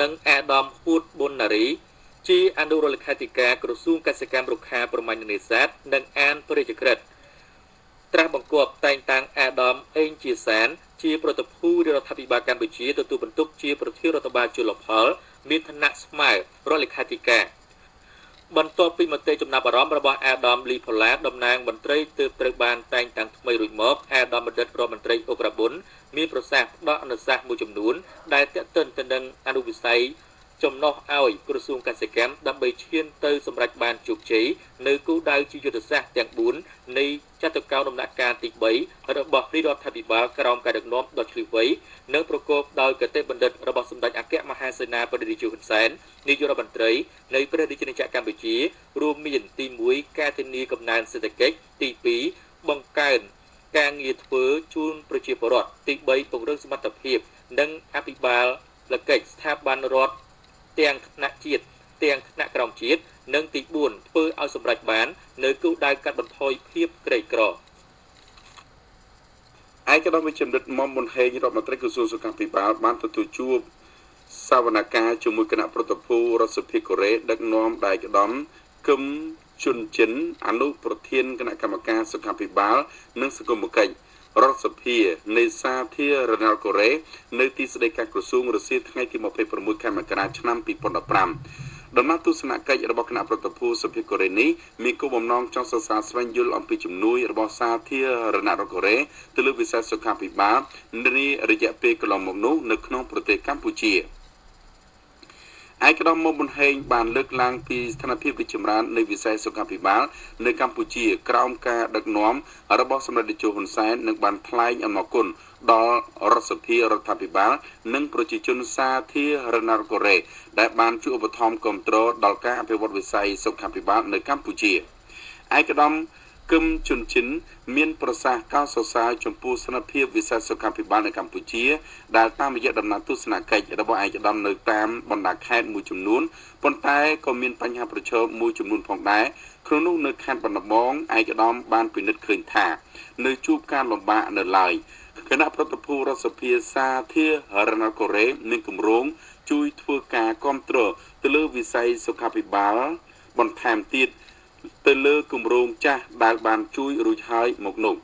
S4: និងអាដាមហួតប៊ុនណារីជាអនុរដ្ឋលេខាធិការក្រសួងកសិកម្មរុក្ខាប្រមាញ់និងនេសាទនិងអានព្រះរាជក្រឹត្យត្រាស់បង្គាប់តែងតាំងអាដាមអេងជាសានជាប្រតិភូរដ្ឋាភិបាលកម្ពុជាទទួលបន្ទុកជាប្រធានរដ្ឋបាលជលផលមានឋានៈស្មើរដ្ឋលេខាធិការបន្ទាប់ពីមតិចំណាប់អារម្មណ៍របស់អាដាមលីផល្លាតំណាងមន្ត្រីទើបត្រូវបានតែងតាំងថ្មីរួចមកអាដាមបណ្ឌិតរដ្ឋមន្ត្រីអុករបុនមានប្រសាសន៍ផ្ដល់អនុសាសន៍មួយចំនួនដែលទាក់ទិនទៅនឹងអនុវិស័យចំណោះឲ្យក្រសួងកសិកម្មដើម្បីឈានទៅសម្រេចបានជោគជ័យនៅគោលដៅជាយុទ្ធសាស្ត្រទាំង4នៃចតុកោណដំណាក់កាលទី3របស់រាជរដ្ឋាភិបាលក្រោមការដឹកនាំដ៏ឆ្លៀវវៃនិងប្រកបដោយកតេបណ្ឌិតរបស់សម្ដេចអគ្គមហាសេនាបតីរាជាហ៊ុនសែននាយករដ្ឋមន្ត្រីនៃព្រះរាជាណាចក្រកម្ពុជារួមមានទី1ការធានាកំណើនសេដ្ឋកិច្ចទី2បង្កើនការងារធ្វើជូនប្រជាពលរដ្ឋទី3ពង្រឹងសមត្ថភាពនិងអភិបាលកិច្ចស្ថាប័នរដ្ឋទាំងថ្នាក់ជាតិទាំងថ្នាក់ក្រោមជាតិនិងទី4ធ្វើឲ្យសម្រេចបាននៅគោលដៅកាត់បន្ថយភាពក្រីក្រឯកឧត្តមវិជ្ជបណ្ឌិតមុំមុនហេងរដ្ឋមន្ត្រីក្រសួងសុខាភិបាលបានទទួលជួបសវនកម្មជាមួយគណៈប្រតិភូរដ្ឋសភាកូរ៉េដឹកនាំដោយឧត្តមគឹមជុនចិនអនុប្រធានគណៈកម្មការសុខាភិបាលនិងសង្គមគិច្ចរដ្ឋសភានៃសាធារណរដ្ឋកូរ៉េនៅទីស្តីការក្រសួងរុស្ស៊ីថ្ងៃទី26ខែមករាឆ្នាំ2015ដំណើរទស្សនកិច្ចរបស់គណៈប្រតិភូសភាកូរ៉េនេះមានគោលបំណងចង់សិក្សាស្វែងយល់អំពីជំនួយរបស់សាធារណរដ្ឋកូរ៉េទៅលើវិស័យសុខាភិបាលនារយៈពេលកន្លងមកនោះនៅក្នុងប្រទេសកម្ពុជាឯកឧត្តមមុំប៊ុនហេងបានលើកឡើងពីស្ថានភាពរីកចម្រើននៃវិស័យសុខាភិបាលនៅកម្ពុជាក្រោមការដឹកនាំរបស់សម្ដេចតេជោហ៊ុនសែននិងបានថ្លែងអំណរគុណដល់រដ្ឋសភារដ្ឋាភិបាលនិងប្រជាជនសាធារណរដ្ឋកូរ៉េដែលបានជួយឧបត្ថម្ភគាំទ្រដល់ការអភិវឌ្ឍវិស័យសុខាភិបាលនៅកម្ពុជាឯកឧត្តមគឹមជុនចិនមានប្រសាសន៍កោតសរសើរចំពោះស្ថានភាពវិស័យសុខាភិបាលនៅកម្ពុជាដែលតាមរយៈដំណើរទស្សនកិច្ចរបស់ឯកឧត្តមនៅតាមបណ្ដាខេត្តមួយចំនួនប៉ុន្តែក៏មានបញ្ហាប្រឈមមួយចំនួនផងដែរក្នុងនោះនៅខេត្តបាត់ដំបងឯកឧត្តមបានពិនិត្យឃើញថានៅជួបការលំបាកនៅឡើយគណៈប្រតិភូរដ្ឋសភាសាធារណរដ្ឋកូរ៉េមានគម្រោងជួយធ្វើការគាំទ្រទៅលើវិស័យសុខាភិបាលបន្ថែមទៀតទៅលើគម្រោងចាស់ដែលបានជួយរួចហើយមកនោះ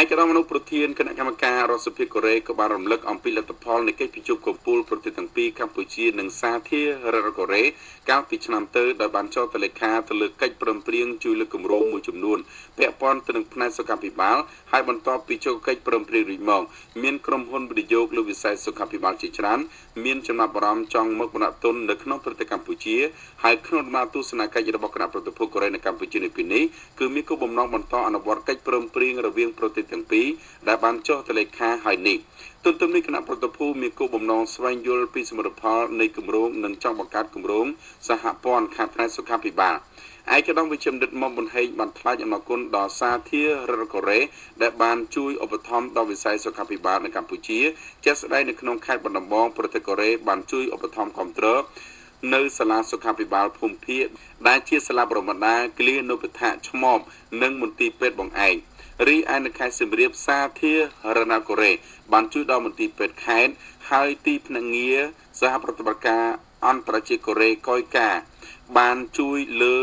S3: ឯកឧត្តមមនុស្សប្រធានគណៈកម្មការរដ្ឋសភាកូរ៉េក៏បានរំលឹកអំពីលទ្ធផលនៃកិច្ចប្រជុំកំពូលប្រទេសទាំងពីរកម្ពុជានិងសាធារណរដ្ឋកូរ៉េកាលពីឆ្នាំទៅដោយបានចុះទៅលេខាទៅលើកិច្ចព្រមព្រៀងជួយលើកគម្រោងមួយចំនួនពាក់ព័ន្ធទៅនឹងផ្នែកសុខាភិបាលហើយបន្ទាប់ពីចុះកិច្ចព្រមព្រៀងរួចមកមានក្រុមហ៊ុនវិនិយោគលើវិស័យសុខាភិបាលជាច្រើនមានចំណាប់អារម្មណ៍ចង់មកបណ្ដាក់ទុននៅក្នុងប្រទេសកម្ពុជាហើយក្នុងដំណើរទស្សនកិច្ចរបស់គណៈប្រតិភូកូរ៉េនៅកម្ពុជានៅពេលនេះគឺមានគោលបំណងបន្តអនុវត្តកិច្ចព្រមព្រៀងរវាងប្រទេសទាំងពីរដែលបានចុះទៅលេខាហើយនេះទន្ទឹមនេះគណៈប្រតិភូមានគោលបំណងស្វែងយល់ពីសមិទ្ធផលនៃគម្រោងនិងចង់បង្កើតគម្រោងសហព័ន្ធខាងផ្នែកសុខាភិបាលឯកឧត្តមវិជ្ជបណ្ឌិតមុំបន្ថែងបានថ្លែងអំណរគុណដល់សាធារណរដ្ឋកូរ៉េដែលបានជួយឧបត្ថម្ភដល់វិស័យសុខាភិបាលនៅកម្ពុជាជាក់ស្ដែងនៅក្នុងខេត្តបាត់ដំបងប្រទេសកូរ៉េបានជួយឧបត្ថម្ភគាំទ្រនៅសាលាសុខាភិបាលភូមិភាគដែលជាសាលាបរមតាគ្លីនុបដ្ឋៈឆ្មបនិងមន្ទីរពេទ្យបង្អែករីឯនៅខេត្តសៀមរាបសាធារណរដ្ឋកូរ៉េបានជួយដល់មន្ទីរពេទ្យខេត្តហើយទីភ្នាក់ងារសហប្រតិបត្តិការអន្តរជាតិកូរ៉េកយកាបានជួយលើ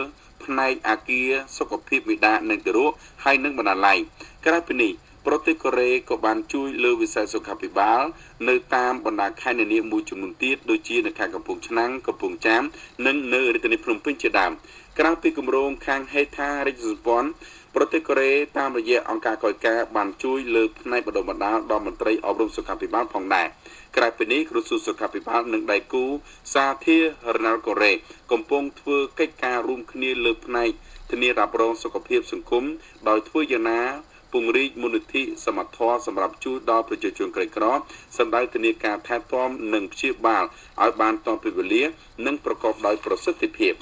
S3: ផ្នែកអាគារសុខភាពមេដានិងទារកហើយនិងបណ្ណាល័យក្រៅពីនេះប្រទេសកូរ៉េក៏បានជួយលើវិស័យសុខាភិបាលនៅតាមបណ្ដាខេត្តនានាមួយចំនួនទៀតដូចជានៅខេត្តកំពង់ឆ្នាំងកំពង់ចាមនិងនៅរាជធានីភ្នំពេញជាដើមក្រៅពីគម្រោងខាងហេដ្ឋារចនាសម្ព័ន្ធប្រទេសកូរ៉េតាមរយៈអង្គការកយការបានជួយលើផ្នែកបណ្ដុះបណ្ដាលដល់មន្ត្រីអប់រំសុខាភិបាលផងដែរក្រៅពីនេះក្រសួងសុខាភិបាលនិងដៃគូសាធារណរដ្ឋកូរ៉េកំពុងធ្វើកិច្ចការរួមគ្នាលើផ្នែកធានារ៉ាប់រងសុខភាពសង្គមដោយធ្វើយ៉ាងណាពង្រីកមូលនិធិសមត្ថភាពសម្រាប់ជួយដល់ប្រជាជនក្រីក្រសម្ដៅធានាការថែទាំនិងព្យាបាលឲ្យបានទាន់ពេលវេលានិងប្រកបដោយប្រសិទ្ធភាព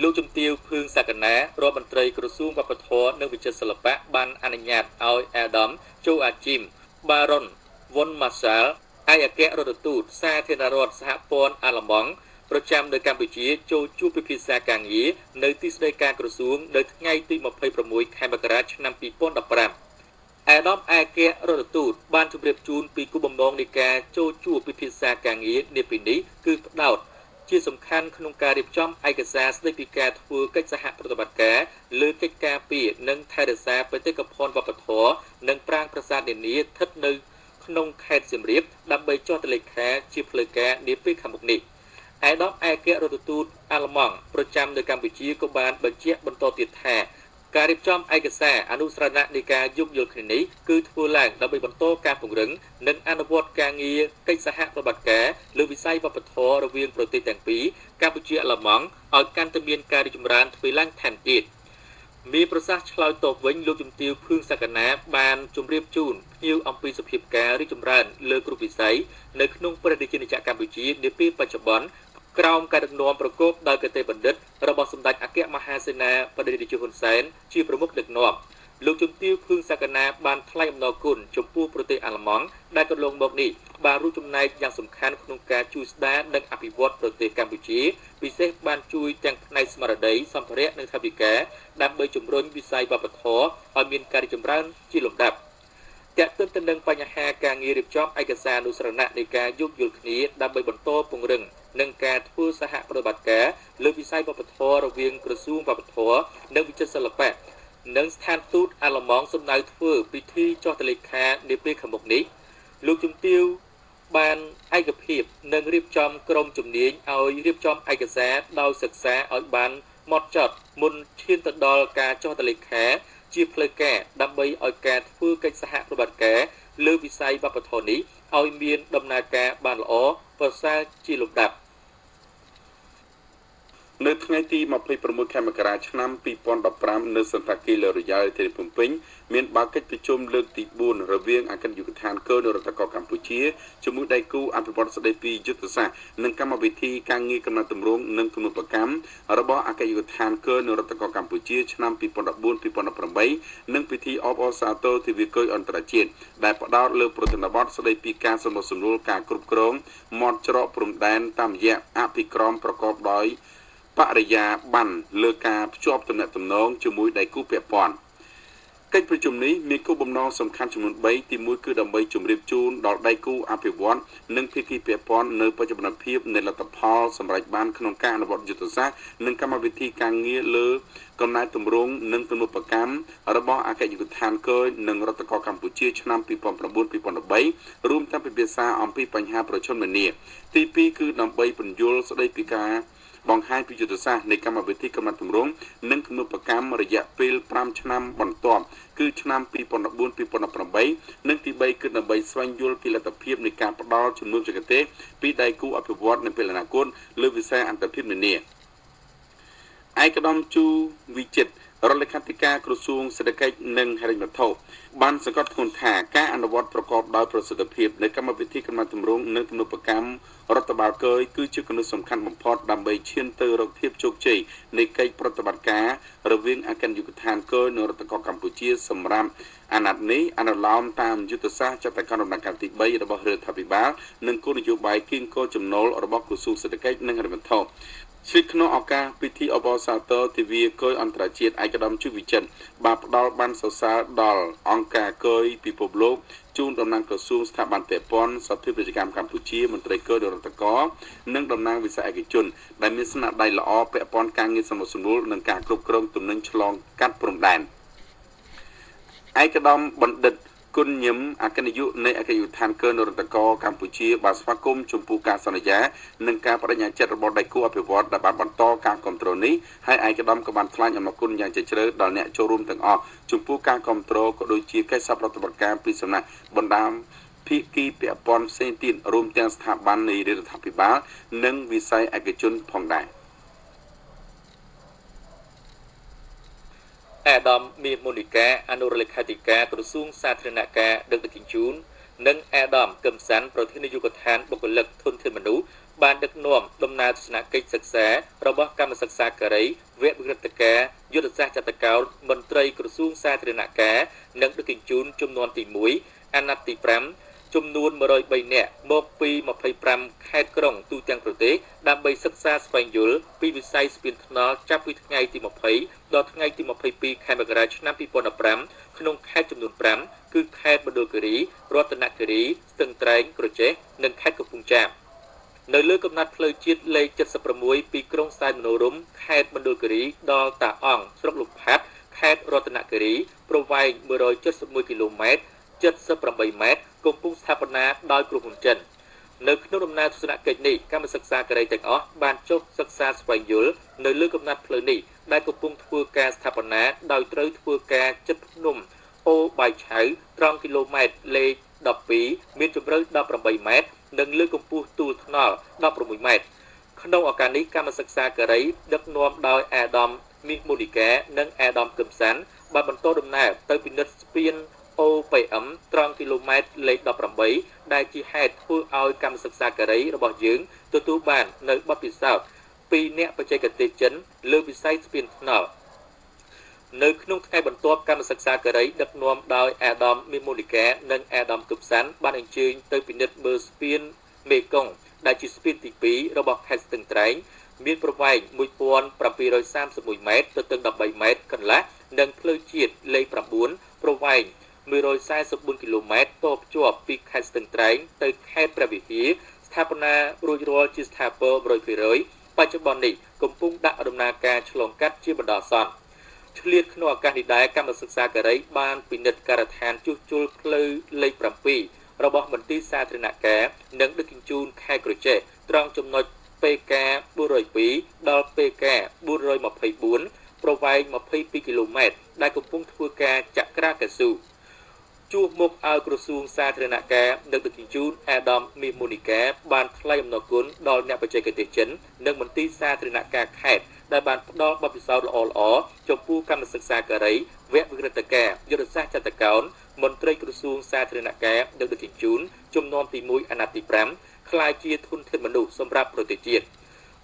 S4: លោកជំទាវភឿងសក្កណារដ្ឋមន្ត្រីក្រសួងវប្បធម៌និងវិចិត្រសិល្បៈបានអនុញ្ញាតឲ្យអាដាមជូអាជីមបារុនវុនម៉ាសាល់ឯកអគ្គរដ្ឋទូតសាធារណរដ្ឋសហព័ន្ធអាល្លឺម៉ង់ប្រចាំនៅកម្ពុជាចូលជួបពិភាក្សាការងារនៅទីស្តីការក្រសួងនៅថ្ងៃទី26ខែមករាឆ្នាំ2015អាដាមឯកអគ្គរដ្ឋទូតបានជម្រាបជូនពីគោលបំណងនៃការចូលជួបពិភាក្សាការងារនាពេលនេះគឺផ្ដោតជាសំខាន់ក្នុងការរៀបចំឯកសារស្តីពីការធ្វើកិច្ចសហប្រតិបត្តិការលើកិច្ចការពារនិងថែរក្សាបេតិកភណ្ឌវប្បធម៌និងប្រាង្គប្រាសាទនានាស្ថិតនៅក្នុងខេត្តសៀមរាបដើម្បីចុះទៅលេខាជាផ្លូវការនាពេលខាងមុខនេះឯកឧត្តមឯករដ្ឋទូតអាល្លឺម៉ង់ប្រចាំនៅកម្ពុជាក៏បានបញ្ជាក់បន្តទៀតថាការរៀបចំឯកសារអនុស្រណៈនៃការយោគយល់គ្នានេះគឺធ្វើឡើងដើម្បីបន្តការពង្រឹងនិងអនុវត្តការងារកិច្ចសហប្រតិបត្តិការលើវិស័យវប្បធម៌រវាងប្រទេសទាំងពីរកម្ពុជាអាល្លឺម៉ង់ឲ្យកាន់តែមានការរីកចម្រើនទ្វេឡើងថែមទៀតមានប្រសាសន៍ឆ្លើយតបវិញលោកជំទាវភឿងសក្កណាបានជម្រាបជូនភ្ញៀវអំពីសភាពការរីកចម្រើនលើគ្រប់វិស័យនៅក្នុងប្រទេសជាតិកម្ពុជានាពេលបច្ចុប្បន្នក្រោមការដឹកនាំប្រកបដោយកតេបណ្ឌិតរបស់សម្ដេចអគ្គមហាសេនាបតីរាជាហ៊ុនសែនជាប្រមុខដឹកនាំលោកជំទាវភឿងសក្កណាបានថ្លែងអំណរគុណចំពោះប្រទេសអាល្លឺម៉ង់ដែលកន្លងមកនេះបានរួមចំណែកយ៉ាងសំខាន់ក្នុងការជួយស្ដារនិងអភិវឌ្ឍប្រទេសកម្ពុជាពិសេសបានជួយទាំងផ្នែកស្មារតីសម្ភារៈនិងថវិកាដើម្បីជំរុញវិស័យវប្បធម៌ឲ្យមានការរីកចម្រើនជាលំដាប់ទាក់ទងទៅនឹងបញ្ហាការងាររៀបចំឯកសារអនុស្រណៈនៃការយោគយល់គ្នាដើម្បីបន្តពង្រឹងនិងការធ្វើសហប្រតិបត្តិការលើវិស័យវប្បធម៌រវាងក្រសួងវប្បធម៌និងវិចិត្រសិល្បៈនិងស្ថានទូតអាល្លឺម៉ង់សម្ដៅធ្វើពិធីចុះទៅលេខានាពេលខាងមុខនេះលោកជំទាវបានឯកភាពនិងរៀបចំក្រុមជំនាញឲ្យរៀបចំឯកសារដោយសិក្សាឲ្យបានហ្មត់ចត់មុនឈានទៅដល់ការចុះទៅលេខាជាផ្លូវការដើម្បីឲ្យការធ្វើកិច្ចសហប្រតិបត្តិការលើវិស័យវប្បធម៌នេះឲ្យមានដំណើរការបានល្អប្រសើរជាលំដាប់
S3: នៅថ្ងៃទី26ខែមករាឆ្នាំ2015នៅសន្តាគារលើរយ៉ាល់ទីភ្នំពេញមានបើកកិច្ចប្រជុំលើកទី4រវាងអគ្គនាយកដ្ឋានគោលរដ្ឋកោកម្ពុជាជាមួយដៃគូអភិវឌ្ឍស្តីពីយុទ្ធសាស្ត្រនិងកម្មវិធីការងារកំណត់ទម្រង់និងទំនុកប្រកម្មរបស់អគ្គនាយកដ្ឋានគោលរដ្ឋកោកម្ពុជាឆ្នាំ2014-2018និងពិធីអបអរសាទរទិវាគុយអន្តរជាតិដែលផ្ដោតលើប្រធានបទស្តីពីការសម្រុះសម្រួលការគ្រប់គ្រងមាត់ច្រកព្រំដែនតាមរយៈអភិក្រមប្រកបដោយបរិយាបន្នលើការភ្ជាប់ទំនាក់ទំនងជាមួយដៃគូពាក់ព័ន្ធ កិច្ចប្រជុំនេះមានគោលបំណងសំខាន់ចំនួន3ទី1គឺដើម្បីជម្រាបជូនដល់ដៃគូអភិវឌ្ឍនិងភាគីពាក់ព័ន្ធនៅបច្ចុប្បន្នភាពនៃលទ្ធផលសម្រាប់បានក្នុងការអនុវត្តយុទ្ធសាស្ត្រនិងកម្មវិធីការងារលើកំណែទម្រង់និងទំនុកកម្មរបស់អគ្គនាយកដ្ឋានគយនិងរដ្ឋកោកម្ពុជាឆ្នាំ2009-2013រួមទាំងពិភាក្សាអំពីបញ្ហាប្រឈមនានាទី2គឺដើម្បីពន្យល់ស្ដីពីការបង្ហាញពីយុទ្ធសាស្ត្រនៃកម្មវិធីកំណត់ទម្រង់និងទំនុកកម្មរយៈពេល5ឆ្នាំបន្ទាប់គឺឆ្នាំ2014-2018និងទី3គឺដើម្បីស្វែងយល់ពីលទ្ធភាពនៃការផ្ដល់ជំនួយបច្ចេកទេសពីដៃគូអភិវឌ្ឍន៍នៅពេលអនាគតលើវិស័យអន្តរភាពនានាឯកឧត្តមជូវិចិត្ររដ្ឋលេខាធិការក្រសួងសេដ្ឋកិច្ចនិងហិរញ្ញវត្ថុបានសង្កត់ធ្ងន់ថាការអនុវត្តប្រកបដោយប្រសិទ្ធភាពនៃកម្មវិធីកំណត់ទម្រង់និងទំនុកកម្មរដ្ឋបាលគយគឺជាគន្លឹះសំខាន់បំផុតដើម្បីឈានទៅរកភាពជោគជ័យនៃកិច្ចប្រតិបត្តិការរវាងអគ្គនាយកដ្ឋានគយនិងរដ្ឋកោកម្ពុជាសម្រាប់អាណត្តិនេះអនុលោមតាមយុទ្ធសាស្ត្រចតុកោណដំណាក់កាលទី3របស់រដ្ឋាភិបាលនិងគោលនយោបាយគៀងគរចំណូលរបស់ក្រសួងសេដ្ឋកិច្ចនិងហិរញ្ញវត្ថុជាក្នុងឱកាសពិធីអបអរសាទរទិវាគយអន្តរជាតិឯកឧត្តមជូវិចិត្របានផ្ដល់បានសរសើរដល់អង្គការគយពិភពលោកជូនតំណាងក្រសួងស្ថាប័នពាក់ព័ន្ធសភាពាណិជ្ជកម្មកម្ពុជាមន្ត្រីគយរដ្ឋកោនិងតំណាងវិស័យឯកជនដែលមានស្នាដៃល្អពាក់ព័ន្ធការងារសម្រួលនិងការគ្រប់គ្រងទំនិញឆ្លងកាត់ព្រំដែនឯកឧត្តមបណ្ឌិតគុណញឹមអគ្គនាយកនៃអគ្គនាយកដ្ឋានគយរដ្ឋកោកម្ពុជាបានស្វាគមន៍ចំពោះការសន្យានិងការបដិញ្ញាចិត្តរបស់ដៃគូអភិវឌ្ឍន៍ដែលបានបន្តការគ្រប់គ្រងនេះហើយឯកឧត្តមក៏បានថ្លែងអំណរគុណយ៉ាងជ្រាលជ្រៅដល់អ្នកចូលរួមទាំងអស់ចំពោះការគ្រប់គ្រងក៏ដូចជាកិច្ចសហប្រតិបត្តិការពីសំណាក់បណ្ដាភាគីពាក់ព័ន្ធផ្សេងទៀតរួមទាំងស្ថាប័ននៃរដ្ឋាភិបាលនិងវិស័យឯកជនផងដែរ
S4: អាដាមមានមូនិកាអនុរដ្ឋលេខាធិការក្រសួងសាធារណការដឹកជញ្ជូននិងអាដាមកឹមសាន់ប្រធាននាយកដ្ឋានបុគ្គលិកធនធានមនុស្សបានដឹកនាំដំណើរទស្សនកិច្ចសិក្សារបស់កម្មសិក្សាការីវគ្គវិក្រិតការយុទ្ធសាស្ត្រចតុកោណមន្ត្រីក្រសួងសាធារណការនិងដឹកជញ្ជូនចំនួនទី1អាណត្តិទី5ចំនួន103នាក់មកពី25ខេត្តក្រុងទូទាំងប្រទេសដើម្បីសិក្សាស្វែងយល់ពីវិស័យស្ពានថ្នល់ចាប់ពីថ្ងៃទី20ដល់ថ្ងៃទី22ខែមករាឆ្នាំ2015ក្នុងខេត្តចំនួន5គឺខេត្តមណ្ឌលគិរីរតនគិរីស្ទឹងត្រែងក្រចេះនិងខេត្តកំពង់ចាមនៅលើកំណត់ផ្លូវជាតិលេខ76ពីក្រុងសែនមនោរម្យខេត្តមណ្ឌលគិរីដល់តាអង្គស្រុកលំផាត់ខេត្តរតនគិរីប្រវែង171គីឡូម៉ែត្រ78ម៉ែត្រកំពុងស្ថាបនាដោយក្រុមហ៊ុនចិននៅក្នុងដំណើរទស្សនកិច្ចនេះកម្មសិក្សាការីទាំងអស់បានចុះសិក្សាស្វែងយល់នៅលើកំណត់ផ្លូវនេះដែលកំពុងធ្វើការស្ថាបនាដោយត្រូវធ្វើការជិតភ្នំអូបាយឆៅត្រង់គីឡូម៉ែត្រលេខ12មានជម្រៅ18ម៉ែត្រនិងលើកកម្ពស់ទួលថ្នល់16ម៉ែត្រក្នុងឱកាសនេះកម្មសិក្សាការីដឹកនាំដោយអាដាមមីមូនីកានិងអាដាមកឹមសាន់បានបន្តដំណើរទៅពិនិត្យស្ពានOPM ត្រង់គីឡូម៉ែត្រលេខ18ដែលជាហេតុធ្វើឲ្យកម្មសិក្សាការីរបស់យើងទទួលបាននៅបទពិសោធន៍ពីអ្នកបច្ចេកទេសចិនលើវិស័យស្ពានថ្នល់នៅក្នុងថ្ងៃបន្ទាប់កម្មសិក្សាការីដឹកនាំដោយអាដាមមីមូនីកានិងអាដាមកឹមសាន់បានអញ្ជើញទៅពិនិត្យមើលស្ពានមេគង្គដែលជាស្ពានទី2របស់ខេត្តស្ទឹងត្រែងមានប្រវែង1731ម៉ែត្រទៅទឹក13ម៉ែត្រកន្លះនិងផ្លូវជាតិលេខ9ប្រវែង144គីឡូម៉ែត្រតភ្ជាប់ពីខេត្តស្ទឹងត្រែងទៅខេត្តព្រះវិហារស្ថាបនារួចរាល់ជាស្ថាពរ 100% បច្ចុប្បន្ននេះកំពុងដាក់ដំណើរការឆ្លងកាត់ជាបណ្ដោះអាសន្នឆ្លៀតក្នុងឱកាសនេះដែរកម្មសិក្សាការីបានពិនិត្យការដ្ឋានជួសជុលផ្លូវលេខ7របស់មន្ទីរសាធារណការនិងដឹកជញ្ជូនខេត្តក្រចេះត្រង់ចំណុច PK 402ដល់ PK 424ប្រវែង22គីឡូម៉ែត្រដែលកំពុងធ្វើការចក្រាកៅស៊ូជួបមុខឲ្យក្រសួងសាធារណការដឹកជញ្ជូនអាដាមមីមូនីកាបានថ្លែងអំណរគុណដល់អ្នកបច្ចេកទេសចិននិងមន្ទីរសាធារណការខេត្តដែលបានផ្ដល់បទពិសោធន៍ល្អៗចំពោះកម្មសិក្សាការីវគ្គវិក្រិតការយុទ្ធសាស្ត្រចតុកោណមន្ត្រីក្រសួងសាធារណការដឹកជញ្ជូនចំនួនទី1អាណត្តិទី5ក្លាយជាធនធានមនុស្សសម្រាប់ប្រទេសជាតិ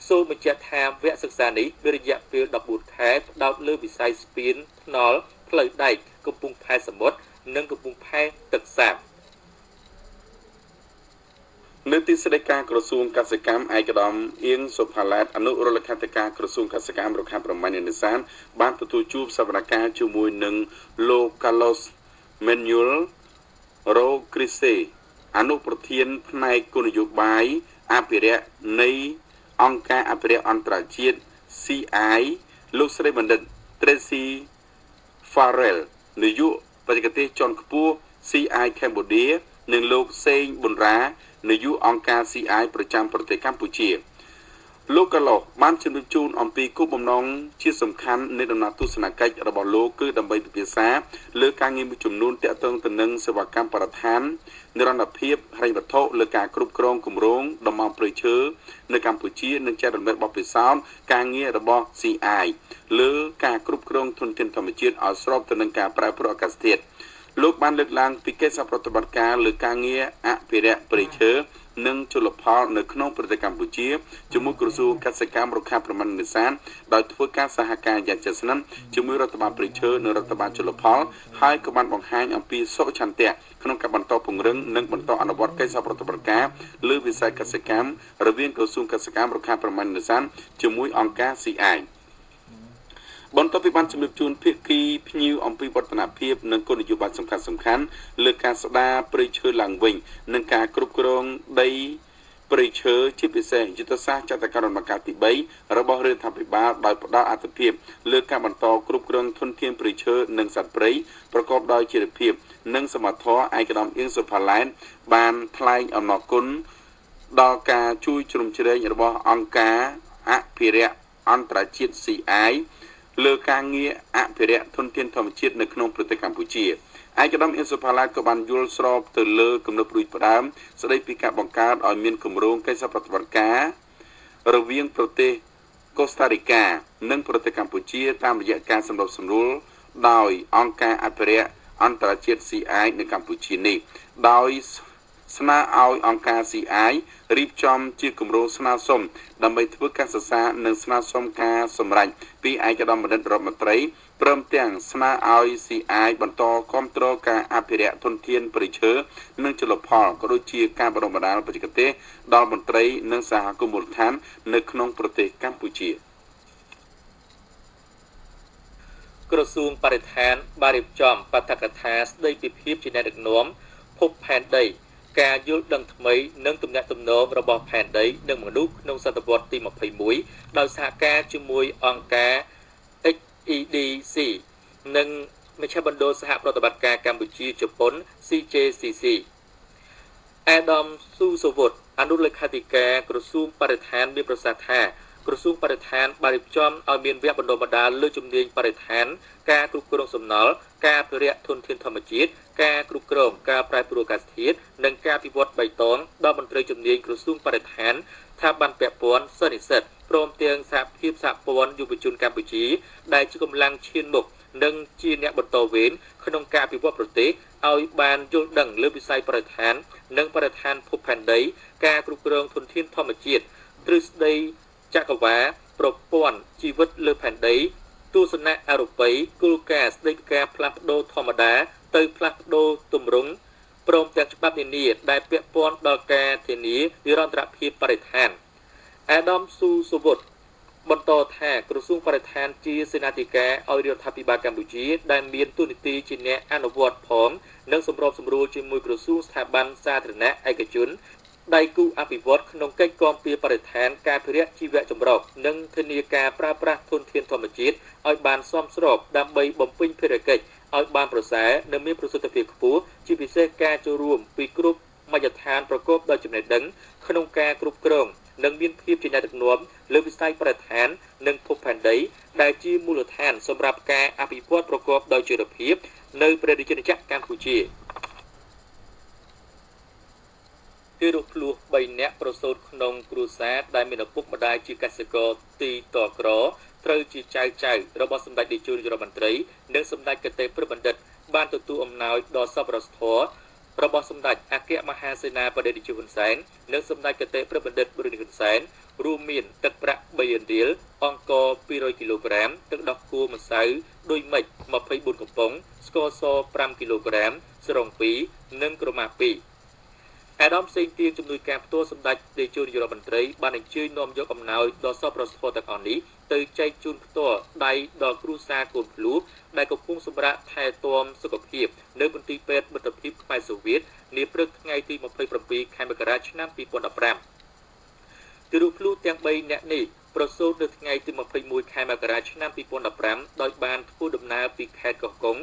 S4: សូមបញ្ជាក់ថាវគ្គសិក្សានេះមានរយៈពេល14ខែផ្ដោតលើវិស័យស្ពានថ្នល់ផ្លូវដែកកំពង់ផែសមុទ្រនិងកំពង់ផែទឹកសាប
S3: នៅទីស្តីការក្រសួងកសិកម្មឯកឧត្តមអៀងសុផាឡែតអនុរដ្ឋលេខាធិការក្រសួងកសិកម្មរុក្ខាប្រមាញ់និងនេសាទបានទទួលជួបសវនកម្មជាមួយនឹងលោក Carlos Manuel Rodriguez អនុប្រធានផ្នែកគោលនយោបាយអភិរក្សនៃអង្គការអភិរក្សអន្តរជាតិ CI លោកស្រីបណ្ឌិត Tracy Farrell នាយកបច្ចេកទេសជាន់ខ្ពស់ CI Cambodia និងលោកសេងប៊ុនរ៉ានាយកអង្គការ CI ប្រចាំប្រទេសកម្ពុជាលោកកាឡូបានជំរាបជូនអំពីគោលបំណងជាសំខាន់នៃដំណើរទស្សនកិច្ចរបស់លោកគឺដើម្បីពិភាក្សាលើការងារមួយចំនួនទាក់ទងទៅនឹងសេវាកម្មបរិស្ថាននិរន្តរភាពហិរញ្ញវត្ថុលើការគ្រប់គ្រងគម្រោងតំបន់ព្រៃឈើនៅកម្ពុជានិងចែករំលែកបទពិសោធន៍ការងាររបស់ CI លើការគ្រប់គ្រងធនធានធម្មជាតិឲ្យស្របទៅនឹងការប្រែប្រួលអាកាសធាតុលោកបានលើកឡើងពីកិច្ចសហប្រតិបត្តិការលើការងារអភិរក្សព្រៃឈើនិងជលផលនៅក្នុងប្រទេសកម្ពុជាជាមួយក្រសួងកសិកម្មរុក្ខាប្រមាញ់នេសាទដោយធ្វើការសហការយ៉ាងជិតស្និទ្ធជាមួយរដ្ឋបាលព្រៃឈើនិងរដ្ឋបាលជលផលហើយក៏បានបង្ហាញអំពីសុឆន្ទៈក្នុងការបន្តពង្រឹងនិងបន្តអនុវត្តកិច្ចសហប្រតិបត្តិការលើវិស័យកសិកម្មរវាងក្រសួងកសិកម្មរុក្ខាប្រមាញ់នេសាទជាមួយអង្គការ CIបន្ទាប់ពីបានជំរាបជូនភាគីភ្ញៀវអំពីវឌ្ឍនភាពនិងគោលនយោបាយសំខាន់ៗលើការស្ដារព្រៃឈើឡើងវិញនិងការគ្រប់គ្រងដីព្រៃឈើជាពិសេសយុទ្ធសាស្ត្រចតការរំការទី3របស់រដ្ឋាភិបាលដោយផ្ដោតអាទិភាពលើការបន្តគ្រប់គ្រងធនធានព្រៃឈើនិងសត្វព្រៃប្រកបដោយចីរភាពនិងសមត្ថភាពឯកឧត្តមអៀងសុផាឡែនបានថ្លែងអំណរគុណដល់ការជួយជ្រោមជ្រែងរបស់អង្គការអភិរក្សអន្តរជាតិ CIលើការងារអភិរក្សធនធានធម្មជាតិនៅក្នុងប្រទេសកម្ពុជាឯកឧត្តមអៀងសុផាឡែតក៏បានយល់ស្របទៅលើគំនិតរួចផ្ដើមស្ដីពីការបង្កើតឲ្យមានគម្រោងកិច្ចសហប្រតិបត្តិការរវាងប្រទេសកូស្តារីកានិងប្រទេសកម្ពុជាតាមរយៈការសម្របសម្រួលដោយអង្គការអភិរក្សអន្តរជាតិ CI នៅកម្ពុជានេះដោយស្នើឲ្យអង្គការ CI រៀបចំជាគម្រោងស្នើសុំដើម្បីធ្វើការសិក្សានិងស្នើសុំការសម្រេចពីឯកឧត្តមបណ្ឌិតរដ្ឋមន្ត្រីព្រមទាំងស្នើឲ្យ CI បន្តគាំទ្រការអភិរក្សធនធានព្រៃឈើនិងជលផលក៏ដូចជាការបណ្ដុះបណ្ដាលបច្ចេកទេសដល់មន្ត្រីនិងសហគមន៍មូលដ្ឋាននៅក្នុងប្រទេសកម្ពុជា
S4: ក្រសួងបរិស្ថានបានរៀបចំបទកថាស្ដីពីភាពជាអ្នកដឹកនាំភពផែនដីការយល់ដឹងថ្មីនិងទំនាក់ទំនងរបស់ផែនដីនិងមនុស្សក្នុងសតវត្សទី21ដោយសហការជាមួយអង្គការ HEDC និងមជ្ឈមណ្ឌលសហប្រតិបត្តិការកម្ពុជាជប៉ុន CJCC អាដាមស៊ូសូវុតអនុលេខាធិការក្រសួងបរិស្ថានមានប្រសាសន៍ថាក្រសួងបរិស្ថានបានរៀបចំឲ្យមានវគ្គបណ្ដុះបណ្ដាលលើជំនាញបរិស្ថានការគ្រប់គ្រងសំណល់ការអភិរក្សធនធានធម្មជាតិការគ្រប់គ្រងការប្រែប្រួលអាកាសធាតុនិងការពិវត្តបៃតងដល់មន្ត្រីជំនាញក្រសួងបរិស្ថានស្ថាប័នពាក់ព័ន្ធសិស្សនិស្សិតព្រមទាំងសហភាពសហព័ន្ធយុវជនកម្ពុជាដែលជាកម្លាំងឈានមុខនិងជាអ្នកបន្តវេនក្នុងការអភិវឌ្ឍប្រទេសឲ្យបានយល់ដឹងលើវិស័យបរិស្ថាននិងបរិស្ថានភពផែនដីការគ្រប់គ្រងធនធានធម្មជាតិទ្រឹស្ដីចក្រវាឡប្រព័ន្ធជីវិតលើផែនដីទស្សនៈអរូបីគោលការណ៍ស្ដីពីការផ្លាស់ប្ដូរធម្មតាទៅផ្លាស់ប្ដូរទម្រង់ព្រមទាំងច្បាប់នានាដែលពាក់ព័ន្ធដល់ការធានានិរន្តរភាពបរិស្ថានអាដាមស៊ូសូវុតបន្តថាក្រសួងបរិស្ថានជាសេនាធិការឲ្យរដ្ឋាភិបាលកម្ពុជាដែលមានតួនាទីជាអ្នកអនុវត្តផងនិងសម្របសម្រួលជាមួយក្រសួងស្ថាប័នសាធារណៈឯកជនដៃគូអភិវឌ្ឍក្នុងកិច្ចគាំពារបរិស្ថានការអភិរក្សជីវៈចម្រុះនិងធានាការប្រើប្រាស់ធនធានធម្មជាតិឲ្យបានសមស្របដើម្បីបំពេញភារកិច្ចឲ្យបានប្រសើរនិងមានប្រសិទ្ធភាពខ្ពស់ជាពិសេសការចូលរួមពីគ្រប់មជ្ឈដ្ឋានប្រកបដោយចំណេះដឹងក្នុងការគ្រប់គ្រងនិងមានភាពជាអ្នកដឹកនាំលើវិស័យបរិស្ថាននិងភពផែនដីដែលជាមូលដ្ឋានសម្រាប់ការអភិវឌ្ឍប្រកបដោយចីរភាពនៅព្រះរាជាណាចក្រកម្ពុជាទារកភ្លោះ3នាក់ប្រសូតក្នុងគ្រួសារដែលមានឪពុកម្ដាយជាកសិករទីតក្រត្រូវជាចៅរបស់សម្ដេចនាយករដ្ឋមន្ត្រីនិងសម្ដេចកតេព្រឹទ្ធបណ្ឌិតបានទទួលអំណោយដល់សប្បុរសធម៌របស់សម្ដេចអគ្គមហាសេនាបតីនាយកហ៊ុនសែននិងសម្ដេចកតេព្រឹទ្ធបណ្ឌិតបរិយាហ៊ុនសែនរួមមានទឹកប្រាក់3រៀលអង្ករ200គីឡូក្រាមទឹកដោះគោម្សៅដូចមិច24កំប៉ុងស្ករស5គីឡូក្រាមស្រង់2និងក្រមា2 អាដាមសេងទៀងជំនួយការផ្ទាល់សម្ដេចតេជោនាយករដ្ឋមន្ត្រីបានអញ្ជើញនាំយកអំណោយដល់សពរដ្ឋទាំងអស់នេះទៅចែកជូនផ្ទាល់ដៃដល់គ្រួសារកូនភ្លោះដែលកំពុងសម្រាកថែទាំសុខភាពនៅមន្ទីរពេទ្យមិត្តភាពខ្មែរសូវៀតនាព្រឹកថ្ងៃទី27ខែមករាឆ្នាំ2015ទីរូបភ្លោះទាំង3នាក់នេះប្រសូតនៅថ្ងៃទី21ខែមករាឆ្នាំ2015ដោយបានធ្វើដំណើរពីខេត្តកោះកុង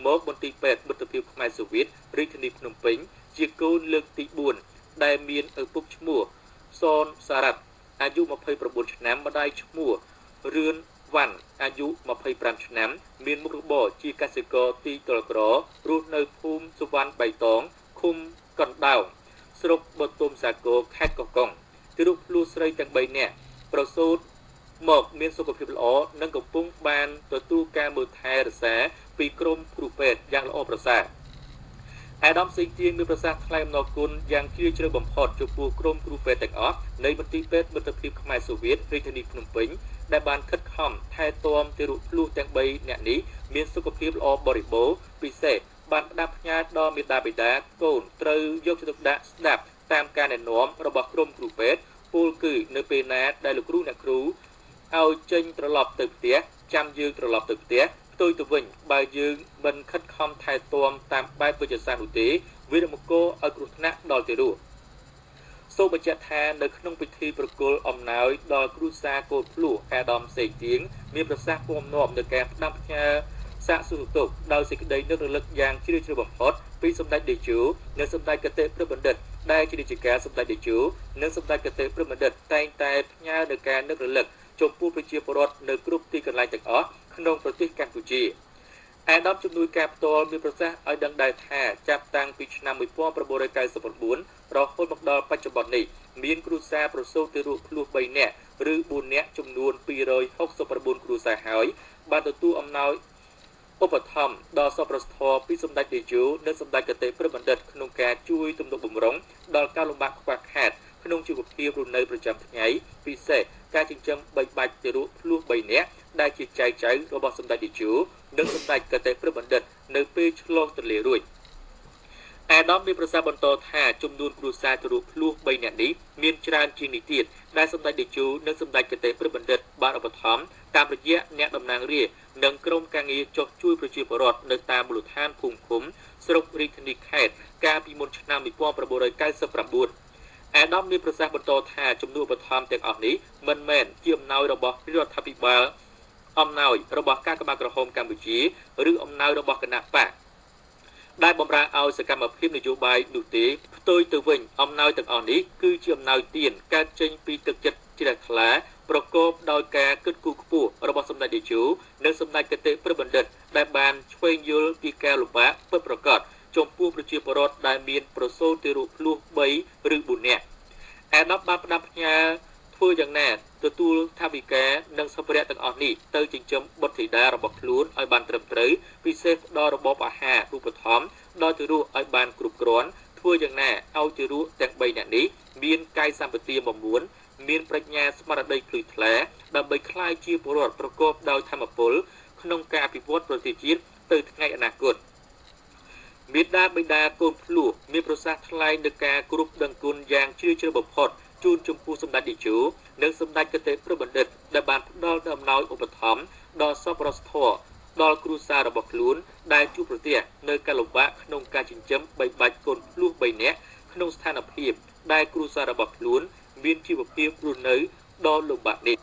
S4: មកមន្ទីរពេទ្យមិត្តភាពខ្មែរសូវៀតរាជធានីភ្នំពេញជាកូនលើកទី4ដែលមានឪពុកឈ្មោះសនសារ៉ាត់អាយុ29ឆ្នាំម្ដាយឈ្មោះរឿនវ៉ាន់អាយុ25ឆ្នាំមានមុខរបរជាកសិករទីតលក្ររស់នៅភូមិសុវណ្ណបៃតងឃុំកណ្ដោងស្រុកបទុមសាគរខេត្តកោះកុងទីរូបភ្លោះស្រីទាំង3នាក់ប្រសូតមកមានសុខភាពល្អនិងកំពុងបានទទួលការមើលថែរក្សាពីក្រុមគ្រូពេទ្យយ៉ាងល្អប្រសើរអាដាមសេងទៀងមានប្រសាសន៍ថ្លែងអំណរគុណយ៉ាងជ្រាលជ្រៅបំផុតចំពោះក្រុមគ្រូពេទ្យទាំងអស់នៃមន្ទីរពេទ្យមិត្តភាពខ្មែរសូវៀតរាជធានីភ្នំពេញដែលបានខិតខំថែទាំទីរូបភ្លោះទាំង3នាក់នេះមានសុខភាពល្អបរិបូរណ៍ពិសេសបានផ្ដាប់ផ្ញើដល់មេដាបេដាកូនត្រូវយកចិត្តទុកដាក់ស្ដាប់តាមការណែនាំរបស់ក្រុមគ្រូពេទ្យពលគឺនៅពេលណាដែលលោកគ្រូអ្នកគ្រូឲ្យចេញត្រឡប់ទៅផ្ទះចាំយើងត្រឡប់ទៅផ្ទះផ្ទុយទៅវិញបើយើងមិនខិតខំថែទាំតាមបែបវិទ្យាសាស្ត្រនោះទេវានឹងបង្កឲ្យគ្រោះថ្នាក់ដល់ទីរស់សូមបញ្ជាក់ថានៅក្នុងពិធីប្រគល់អំណោយដល់គ្រួសារកូនភ្លោះអាដាមសេងទៀងមានប្រសាសន៍ពំនាំនៅការផ្ដាំផ្ញើសាកសួរទុកដោយសេចក្តីនឹករលឹកយ៉ាងជ្រាលជ្រៅបំផុតពីសម្ដេចតេជោនិងសម្ដេចកតេព្រឹទ្ធបណ្ឌិតដែលជារាជការសម្ដេចតេជោនិងសម្ដេចកតេព្រឹទ្ធបណ្ឌិតតែងតែផ្ញើនៅការនឹករលឹកចំពោះប្រជាពលរដ្ឋនៅគ្រប់ទីកន្លែងទាំងអស់ក្នុងប្រទេសកម្ពុជាអាដាមជំនួយការផ្ទាល់មានប្រសាសន៍ឲ្យដឹងដែរថាចាប់តាំងពីឆ្នាំ1999រហូតមកដល់បច្ចុប្បន្ននេះមានគ្រួសារប្រសូតទៅរស់ភ្លោះ3នាក់ឬ4នាក់ចំនួន269គ្រួសារហើយបានទទួលអំណោយឧបត្ថម្ភដល់សប្បុរសធម៌ពីសម្ដេចតេជោនិងសម្ដេចកតេព្រឹទ្ធបណ្ឌិតក្នុងការជួយទំនុកបម្រុងដល់ការលំបាកខ្វះខាតក្នុងជីវភាពរស់នៅប្រចាំថ្ងៃពិសេសការចិញ្ចឹមបីបាច់ទៅរស់ភ្លោះ3នាក់ដែលជាចៅរបស់សម្ដេចតេជោនិងសម្ដេចកតេព្រឹទ្ធបណ្ឌិតនៅពេលឆ្លងទន្លេរួចអាដាមមានប្រសាសន៍បន្តថាចំនួនគ្រួសារទៅរស់ភ្លោះ3នាក់នេះមានច្រើនជាងនេះទៀតដែលសម្ដេចតេជោនិងសម្ដេចកតេព្រឹទ្ធបណ្ឌិតបានឧបត្ថម្ភតាមរយៈអ្នកតំណាងរាស្ត្រនិងក្រុមការងារចុះជួយប្រជាពលរដ្ឋនៅតាមមូលដ្ឋានភូមិឃុំស្រុករាជធានីខេត្តកាលពីមុនឆ្នាំ1999អាដាមមានប្រសាសន៍បន្តថាចំនួនឧបត្ថម្ភទាំងអស់នេះមិនមែនជាអំណោយរបស់រដ្ឋាភិបាលអំណោយរបស់ការកម្មាក្រហមកម្ពុជាឬអំណោយរបស់គណៈបកដែលបម្រើឲ្យសកម្មភាពនយោបាយនោះទេផ្ទុយទៅវិញអំណោយទាំងអស់នេះគឺជាអំណោយទានកើតចេញពីទឹកចិត្តជ្រះថ្លាប្រកបដោយការគិតគូរខ្ពស់របស់សម្ដេចតេជោនិងសម្ដេចកតេព្រឹទ្ធបណ្ឌិតដែលបានឆ្វេងយល់ពីការលំបាកពិតប្រាកដចំពោះប្រជាពលរដ្ឋដែលមានប្រសូតទៅរស់ភ្លោះ3ឬ4នាក់អាដាមបានផ្ដាំផ្ញើធ្វើយ៉ាងណាទទួលថាវិការនិងសម្ភារៈទាំងអស់នេះទៅចិញ្ចឹមបុត្រធីតារបស់ខ្លួនឲ្យបានត្រឹមត្រូវពិសេសផ្ដល់របបអាហារឧបត្ថម្ភដល់ទារកឲ្យបានគ្រប់គ្រាន់ធ្វើយ៉ាងណាឲ្យទារកទាំង3នាក់នេះមានកាយសម្បទាមាំមួនមានប្រាជ្ញាស្មារតីភ្លឺថ្លាដើម្បីក្លាយជាពលរដ្ឋប្រកបដោយធម៌ពលក្នុងការអភិវឌ្ឍប្រទេសជាតិទៅថ្ងៃអនាគតមេដាបិតាកូនភ្លោះមានប្រសាសន៍ថ្លែងនឹងការគោរពដឹងគុណយ៉ាងជ្រាលជ្រៅបំផុតជូនចំពោះសម្ដេចតេជោនិងសម្ដេចកតេព្រឹទ្ធបណ្ឌិតដែលបានផ្ដល់នូវអំណោយឧបត្ថម្ភដល់សប្បុរសធម៌ដល់គ្រួសាររបស់ខ្លួនដែលជួបប្រទះនៅការលំបាកក្នុងការចិញ្ចឹមបីបាច់កូនភ្លោះ3នាក់ក្នុងស្ថានភាពដែលគ្រួសាររបស់ខ្លួនមានជីវភាពរស់នៅដ៏លំបាកនេះ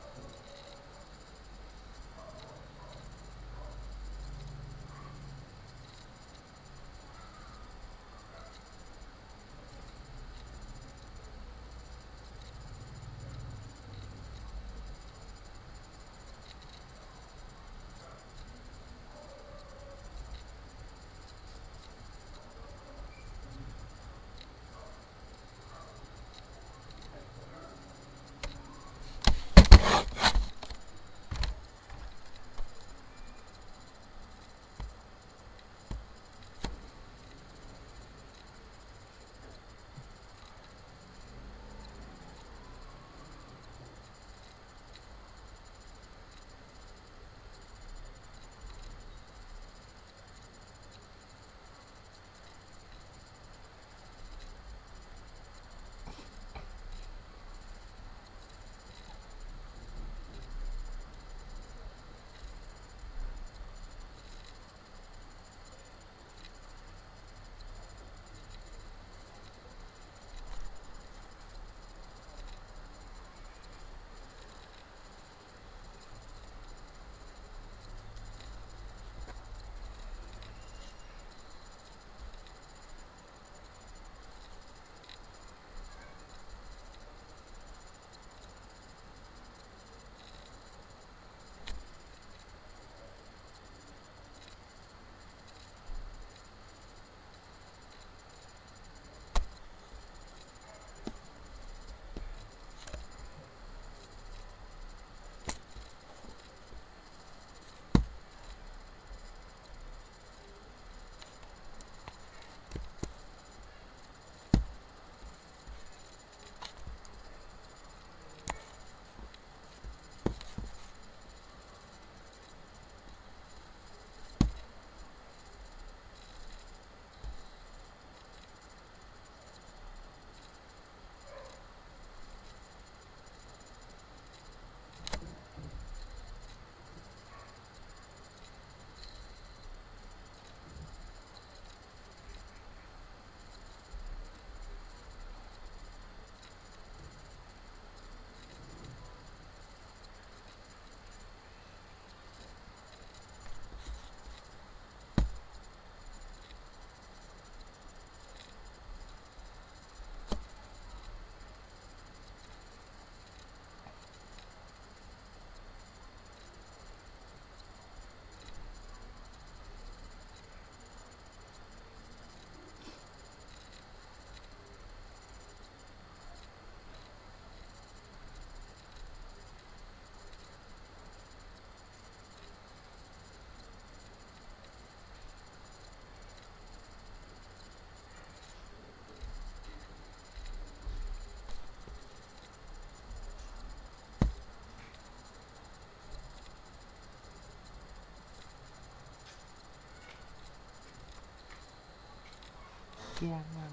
S5: Yeah, man.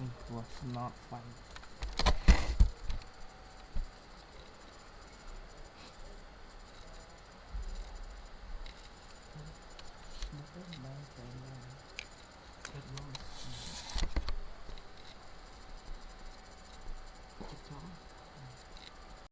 S5: It was not fun. It was